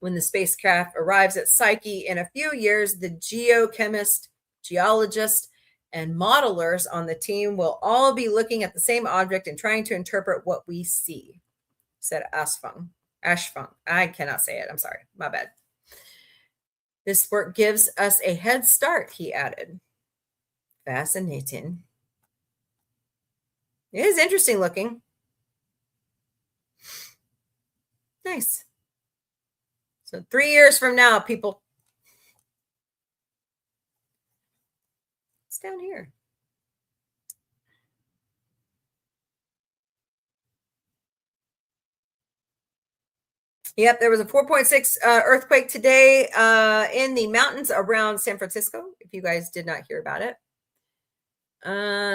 When the spacecraft arrives at Psyche in a few years, the geochemist, geologist, and modelers on the team will all be looking at the same object and trying to interpret what we see, said Ashfang. I cannot say it. I'm sorry. My bad. This work gives us a head start, he added. Fascinating. It is interesting looking. Nice. So 3 years from now, people. It's down here. Yep, there was a 4.6 earthquake today in the mountains around San Francisco, if you guys did not hear about it.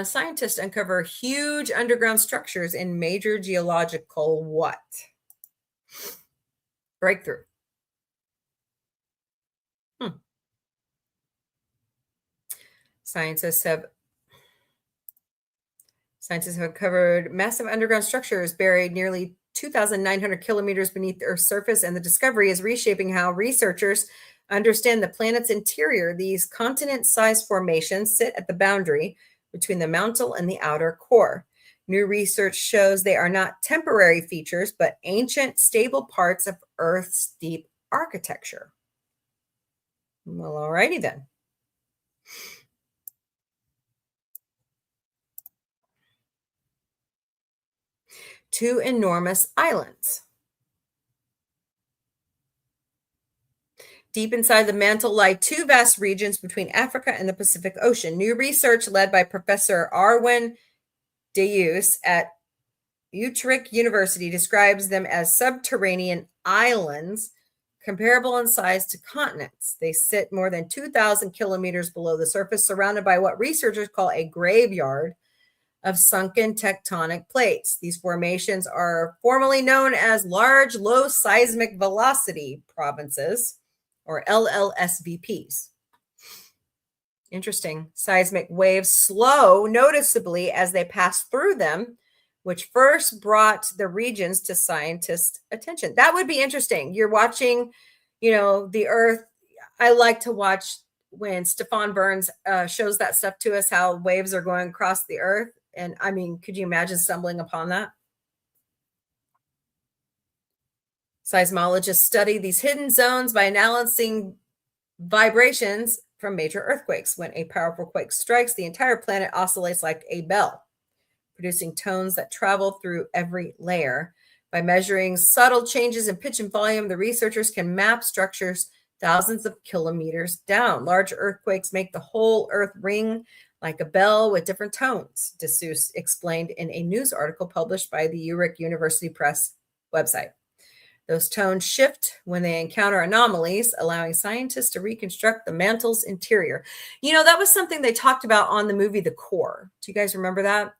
Scientists uncover huge underground structures in major geological what? Breakthrough. Scientists have uncovered massive underground structures buried nearly 2,900 kilometers beneath the Earth's surface, and the discovery is reshaping how researchers understand the planet's interior. These continent-sized formations sit at the boundary between the mantle and the outer core. New research shows they are not temporary features, but ancient, stable parts of Earth's deep architecture. Well, alrighty then. Two enormous islands. Deep inside the mantle lie two vast regions between Africa and the Pacific Ocean. New research led by Professor Arwen Deus at Utrecht University describes them as subterranean islands comparable in size to continents. They sit more than 2,000 kilometers below the surface, surrounded by what researchers call a graveyard of sunken tectonic plates. These formations are formally known as large low seismic velocity provinces, or LLSVPs. Interesting. Seismic waves slow noticeably as they pass through them, which first brought the regions to scientists' attention. That would be interesting. You're watching, the Earth. I like to watch when Stefan Burns shows that stuff to us, how waves are going across the Earth. And I mean, could you imagine stumbling upon that? Seismologists study these hidden zones by analyzing vibrations from major earthquakes. When a powerful quake strikes, the entire planet oscillates like a bell, producing tones that travel through every layer. By measuring subtle changes in pitch and volume, the researchers can map structures thousands of kilometers down. Large earthquakes make the whole Earth ring like a bell with different tones, Desus explained in a news article published by the Utrecht University Press website. Those tones shift when they encounter anomalies, allowing scientists to reconstruct the mantle's interior. That was something they talked about on the movie The Core. Do you guys remember that?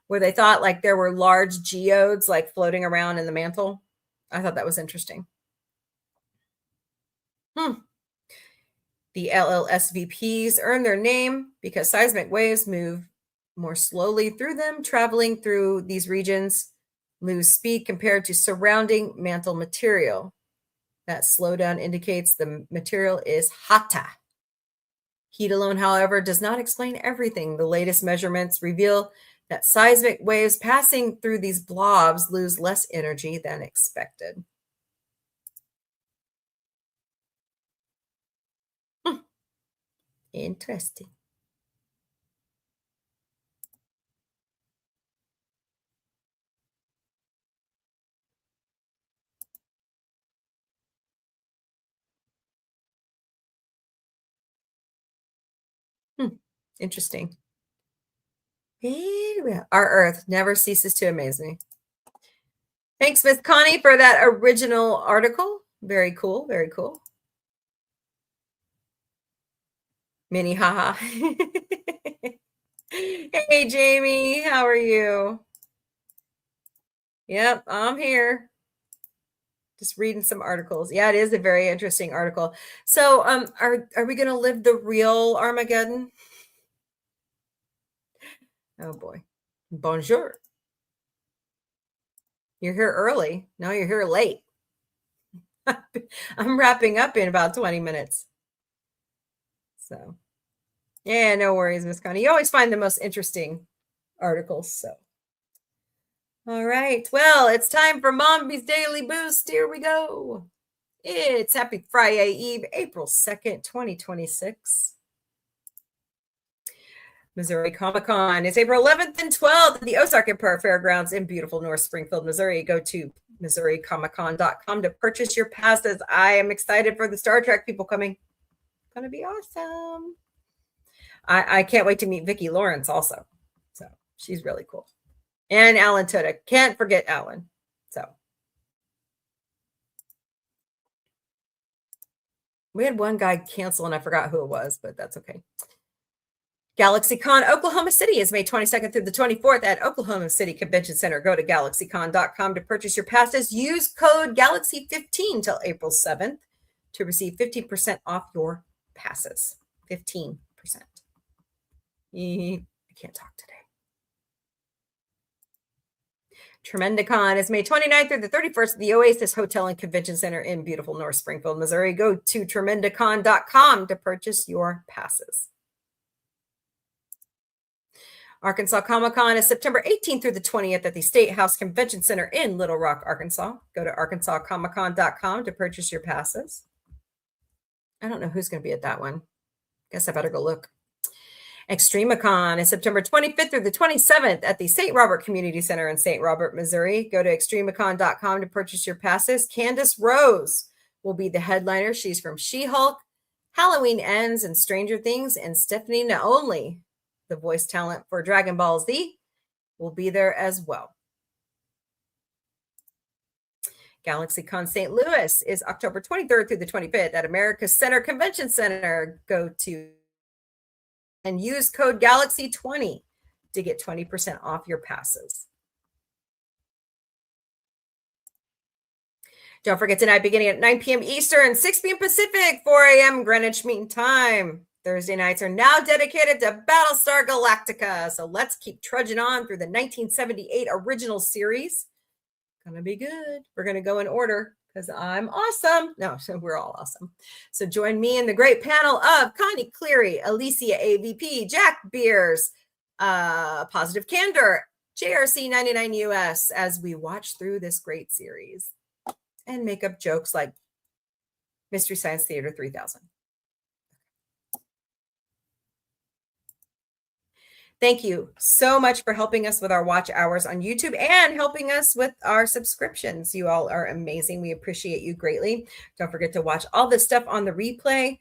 Where they thought like there were large geodes like floating around in the mantle. I thought that was interesting. The LLSVPs earn their name because seismic waves move more slowly through them. Traveling through these regions lose speed compared to surrounding mantle material. That slowdown indicates the material is hotter. Heat alone, however, does not explain everything. The latest measurements reveal that seismic waves passing through these blobs lose less energy than expected. Interesting. Interesting. Our Earth never ceases to amaze me. Thanks, Miss Connie, for that original article. Very cool. Very cool. Mini haha. Hey, Jamie, how are you? Yep, I'm here. Just reading some articles. Yeah, it is a very interesting article. So, are we going to live the real Armageddon? Oh boy. Bonjour. You're here early. No, you're here late. I'm wrapping up in about 20 minutes. So, yeah, no worries, Miss Connie. You always find the most interesting articles. So, all right. Well, it's time for Mombie's Daily Boost. Here we go. It's Happy FriYAY Eve, April 2nd, 2026. Missouri Comic-Con is April 11th and 12th at the Ozark Empire Fairgrounds in beautiful North Springfield, Missouri. Go to MissouriComicCon.com to purchase your passes. I am excited for the Star Trek people coming. Going to be awesome. I can't wait to meet Vicki Lawrence also. So she's really cool. And Alan Tudyk. Can't forget Alan. So we had one guy cancel and I forgot who it was, but that's okay. GalaxyCon Oklahoma City is May 22nd through the 24th at Oklahoma City Convention Center. Go to GalaxyCon.com to purchase your passes. Use code Galaxy15 till April 7th to receive 15% off your passes. 15%. I can't talk today. Tremendacon is May 29th through the 31st at the Oasis Hotel and Convention Center in beautiful North Springfield, Missouri. Go to Tremendacon.com to purchase your passes. Arkansas Comic-Con is September 18th through the 20th at the State House Convention Center in Little Rock, Arkansas. Go to ArkansasComicCon.com to purchase your passes. I don't know who's going to be at that one. Guess I better go look. ExtremeCon is September 25th through the 27th at the St. Robert Community Center in St. Robert, Missouri. Go to ExtremeCon.com to purchase your passes. Candace Rose will be the headliner. She's from She-Hulk, Halloween Ends, and Stranger Things. And Stephanie Naonli, the voice talent for Dragon Ball Z, will be there as well. GalaxyCon St. Louis is October 23rd through the 25th at America's Center Convention Center. Go to and use code Galaxy20 to get 20% off your passes. Don't forget tonight, beginning at 9 p.m. Eastern, 6 p.m. Pacific, 4 a.m. Greenwich Mean Time. Thursday nights are now dedicated to Battlestar Galactica. So let's keep trudging on through the 1978 original series. Gonna be good. We're gonna go in order because I'm awesome. No, so we're all awesome. So join me in the great panel of Connie Cleary, Alicia AVP, Jack Beers, Positive Candor, JRC99 US as we watch through this great series and make up jokes like Mystery Science Theater 3000. Thank you so much for helping us with our watch hours on YouTube and helping us with our subscriptions. You all are amazing. We appreciate you greatly. Don't forget to watch all this stuff on the replay.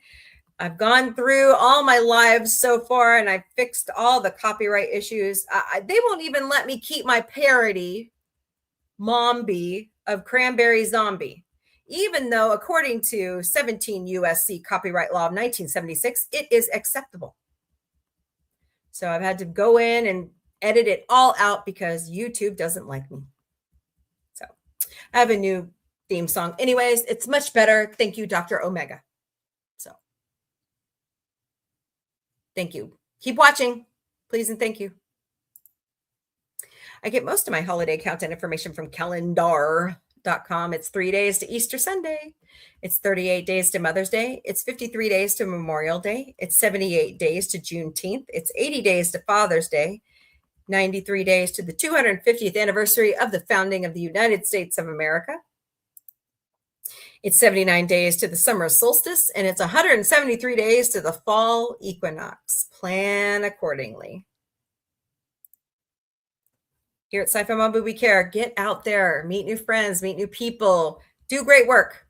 I've gone through all my lives so far and I fixed all the copyright issues. They won't even let me keep my parody, Mombie, of Cranberry Zombie, even though according to 17 USC copyright law of 1976, it is acceptable. So I've had to go in and edit it all out because YouTube doesn't like me. So I have a new theme song. Anyways, it's much better. Thank you, Dr. Omega. So thank you. Keep watching, please, and thank you. I get most of my holiday countdown information from calendar.com. It's 3 days to Easter Sunday. It's 38 days to Mother's Day. It's 53 days to Memorial Day. It's 78 days to Juneteenth. It's 80 days to Father's Day. 93 days to the 250th anniversary of the founding of the United States of America. It's 79 days to the summer solstice, and it's 173 days to the fall equinox. Plan accordingly. Here at Sci-Fi Mombie, we care. Get out there, meet new friends, meet new people, do great work.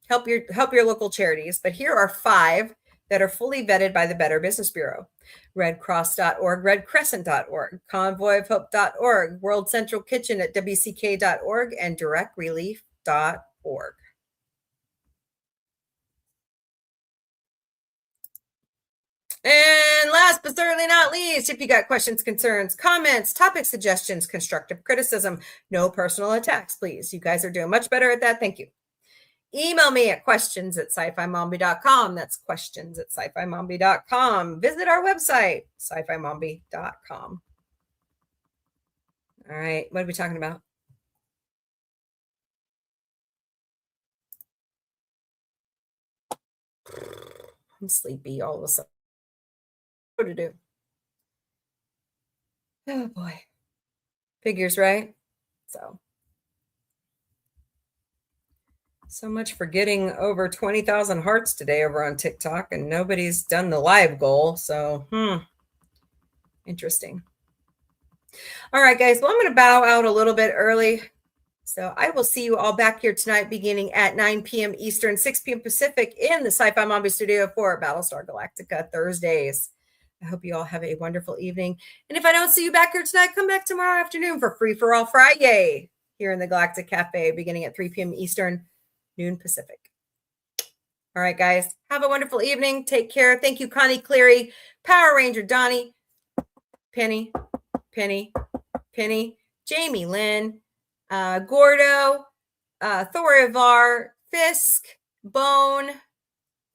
Help your local charities. But here are 5 that are fully vetted by the Better Business Bureau. redcross.org, redcrescent.org, convoyofhope.org, World Central Kitchen at wck.org, and directrelief.org. And last last but certainly not least, if you got questions, concerns, comments, topic suggestions, constructive criticism, no personal attacks, please. You guys are doing much better at that. Thank you. Email me at questions@sci-fi-mombie.com. That's questions@sci-fi-mombie.com. Visit our website, sci-fi-mombie.com. All right, what are we talking about? I'm sleepy all of a sudden. What to do? Oh boy. Figures, right? So much for getting over 20,000 hearts today over on TikTok, and nobody's done the live goal. So, interesting. All right, guys. Well, I'm going to bow out a little bit early. So I will see you all back here tonight beginning at 9 p.m. Eastern, 6 p.m. Pacific in the Sci-Fi Mombie studio for Battlestar Galactica Thursdays. I hope you all have a wonderful evening. And if I don't see you back here tonight, come back tomorrow afternoon for Free for All FriYAY here in the Galactic Café beginning at 3 p.m. Eastern, noon Pacific. All right, guys. Have a wonderful evening. Take care. Thank you, Connie Cleary, Power Ranger Donnie, Penny, Jamie Lynn, Gordo, Thorivar, Fisk, Bone. I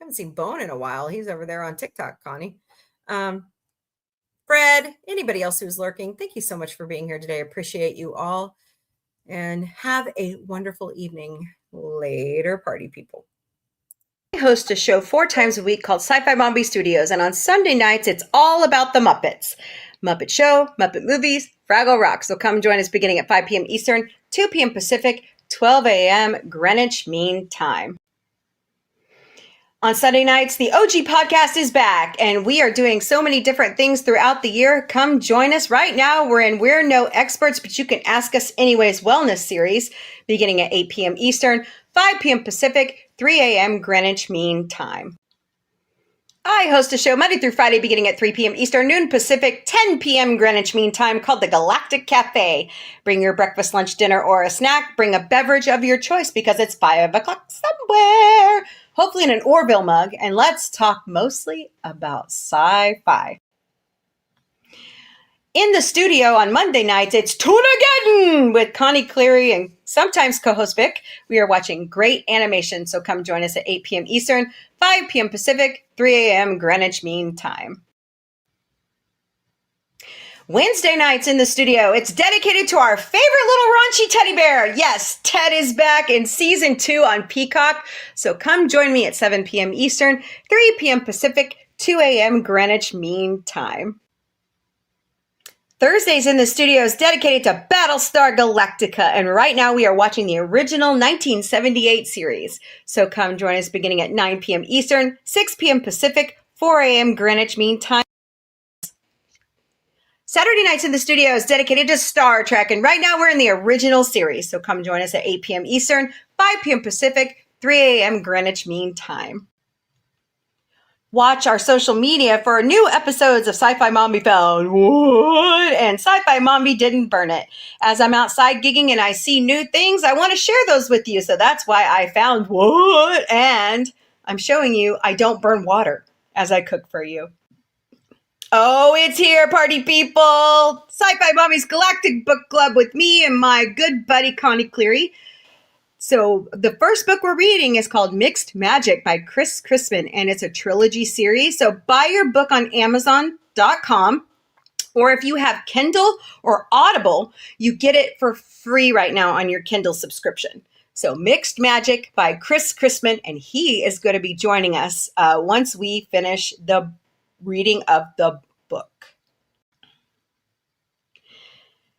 haven't seen Bone in a while. He's over there on TikTok, Connie. Fred, anybody else who's lurking, thank you so much for being here today. I appreciate you all. And have a wonderful evening. Later, party people. I host a show 4 times a week called Sci-Fi Mombie Studios, and on Sunday nights, it's all about the Muppets. Muppet Show, Muppet Movies, Fraggle Rock. So come join us beginning at 5 p.m. Eastern, 2 p.m. Pacific, 12 a.m. Greenwich Mean Time. On Sunday nights, the OG podcast is back, and we are doing so many different things throughout the year. Come join us. Right now, we're in We're No Experts, but you can ask us anyways wellness series beginning at 8 p.m. Eastern, 5 p.m. Pacific, 3 a.m. Greenwich Mean Time. I host a show Monday through Friday beginning at 3 p.m. Eastern, noon Pacific, 10 p.m. Greenwich Mean Time called the Galactic Café. Bring your breakfast, lunch, dinner, or a snack. Bring a beverage of your choice because it's 5 o'clock somewhere. Hopefully in an Orville mug, and let's talk mostly about sci-fi. In the studio on Monday nights, it's Tunageddon with Connie Cleary and sometimes co-host Vic. We are watching great animation, so come join us at 8 p.m. Eastern, 5 p.m. Pacific, 3 a.m. Greenwich Mean Time. Wednesday nights in the studio, it's dedicated to our favorite little raunchy teddy bear. Yes, Ted is back in season 2 on Peacock. So come join me at 7 p.m. Eastern, 3 p.m. Pacific, 2 a.m. Greenwich Mean Time. Thursdays in the studio is dedicated to Battlestar Galactica. And right now we are watching the original 1978 series. So come join us beginning at 9 p.m. Eastern, 6 p.m. Pacific, 4 a.m. Greenwich Mean Time. Saturday nights in the studio is dedicated to Star Trek, and right now we're in the original series, so come join us at 8 p.m. Eastern, 5 p.m. Pacific, 3 a.m. Greenwich Mean Time. Watch our social media for new episodes of Sci-Fi Mombie Found Wood and Sci-Fi Mombie Didn't Burn It. As I'm outside gigging and I see new things, I want to share those with you, so that's why I found wood, and I'm showing you I don't burn water as I cook for you. Oh, it's here, party people! Sci-Fi Mombie's Galactic Book Club with me and my good buddy Connie Cleary. So the first book we're reading is called Mixed Magic by Chris Crispin, and it's a trilogy series. So buy your book on Amazon.com, or if you have Kindle or Audible, you get it for free right now on your Kindle subscription. So Mixed Magic by Chris Crispin, and he is going to be joining us once we finish the reading of the book.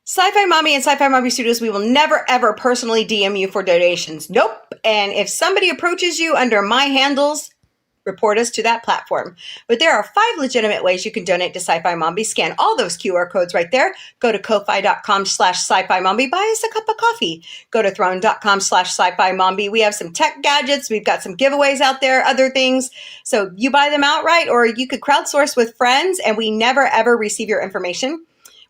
Sci-Fi Mombie and Sci-Fi Mombie Studios, we will never ever personally DM you for donations. Nope. And if somebody approaches you under my handles, report us to that platform. But there are 5 legitimate ways you can donate to Sci-Fi Mombie. Scan all those QR codes right there. Go to ko-fi.com/Sci-Fi Mombie. Buy us a cup of coffee. Go to throne.com/Sci-Fi Mombie. We have some tech gadgets. We've got some giveaways out there, other things. So you buy them outright, or you could crowdsource with friends, and we never ever receive your information.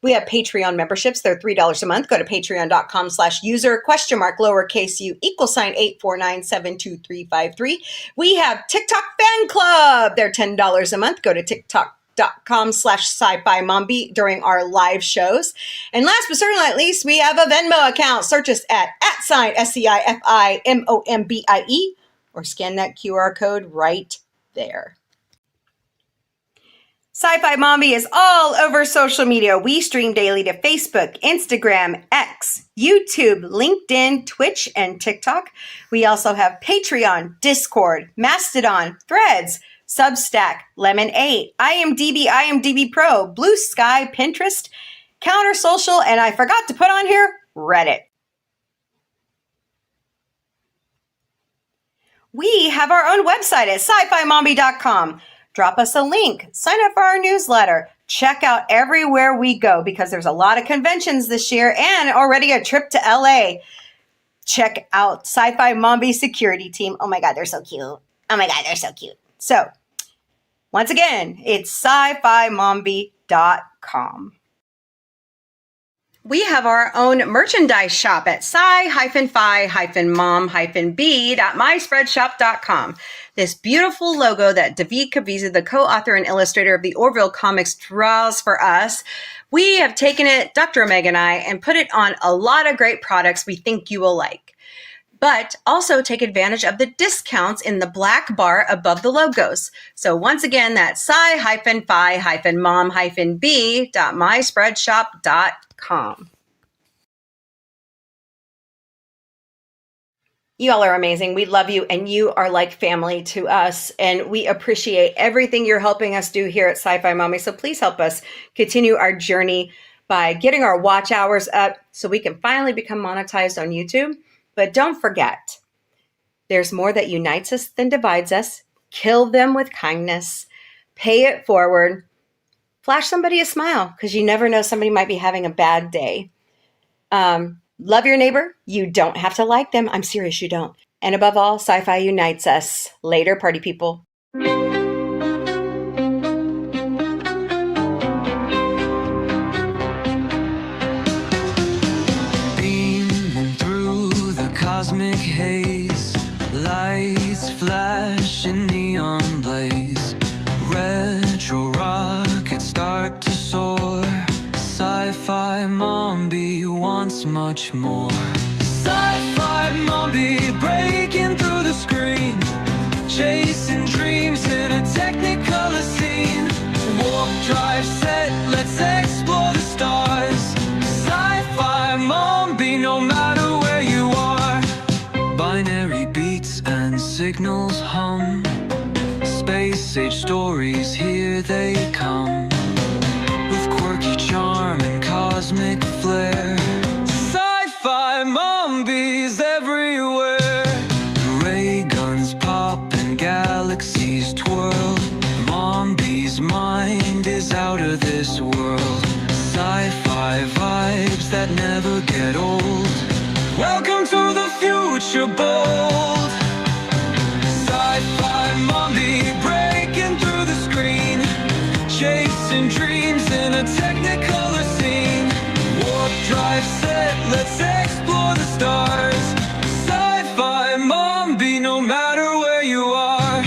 We have Patreon memberships. They're $3 a month. Go to patreon.com/user !lowercase u =849723353. We have TikTok fan club. They're $10 a month. Go to TikTok facebook.com/sci-fi Mombie during our live shows. And last but certainly not least, we have a Venmo account. Search us at @SCI-FI Mombie, or scan that QR code right there. Sci-Fi Mombie is all over social media. We stream daily to Facebook, Instagram, X, YouTube, LinkedIn, Twitch, and TikTok. We also have Patreon, Discord, Mastodon, Threads, Substack, Lemon8, IMDb Pro, Blue Sky, Pinterest, Counter Social, and I forgot to put on here, Reddit. We have our own website at sci-fi-mombie.com. Drop us a link, sign up for our newsletter, check out everywhere we go because there's a lot of conventions this year and already a trip to LA. Check out Sci-Fi Mombie security team. Oh my God, they're so cute. Oh my God, they're so cute. So once again, it's sci-fi-mombie.com. We have our own merchandise shop at sci-fi-mom-b.myspreadshop.com. This beautiful logo that David Caviezel, the co-author and illustrator of the Orville comics, draws for us. We have taken it, Dr. Omega and I, and put it on a lot of great products we think you will like. But also take advantage of the discounts in the black bar above the logos. So once again, that's sci-fi-mom-b.myspreadshop.com. You all are amazing. We love you, and you are like family to us, and we appreciate everything you're helping us do here at Sci-Fi Mombie. So please help us continue our journey by getting our watch hours up so we can finally become monetized on YouTube. But don't forget, there's more that unites us than divides us. Kill them with kindness. Pay it forward. Flash somebody a smile, because you never know, somebody might be having a bad day. Love your neighbor. You don't have to like them. I'm serious, you don't. And above all, sci-fi unites us. Later, party people. Beaming through the cosmic haze, lights flash in neon blaze, retro rockets start to soar. Sci-Fi Mombie wants much more. Sci-Fi Mombie breaking through the screen, chasing dreams in a technicolor scene. Warp drive set, let's explore the stars. Sci-Fi Mombie, no matter where you are. Binary beats and signals hum, space age stories, here they come. Quirky charm and cosmic flair, Sci-Fi Mombies everywhere. Ray guns pop and galaxies twirl, Mombie's mind is out of this world. Sci-fi vibes that never get old. Welcome to the future bold. Sci-Fi Mombie breaking through the screen, chasing dreams in a technicolor scene. Warp drive set, let's explore the stars. Sci-Fi Mombie, no matter where you are.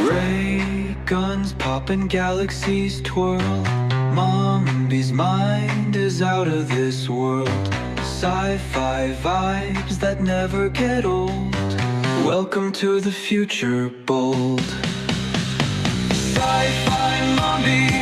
Ray guns pop and galaxies twirl, Mombie's mind is out of this world. Sci-fi vibes that never get old. Welcome to the future bold. Sci-Fi Mombie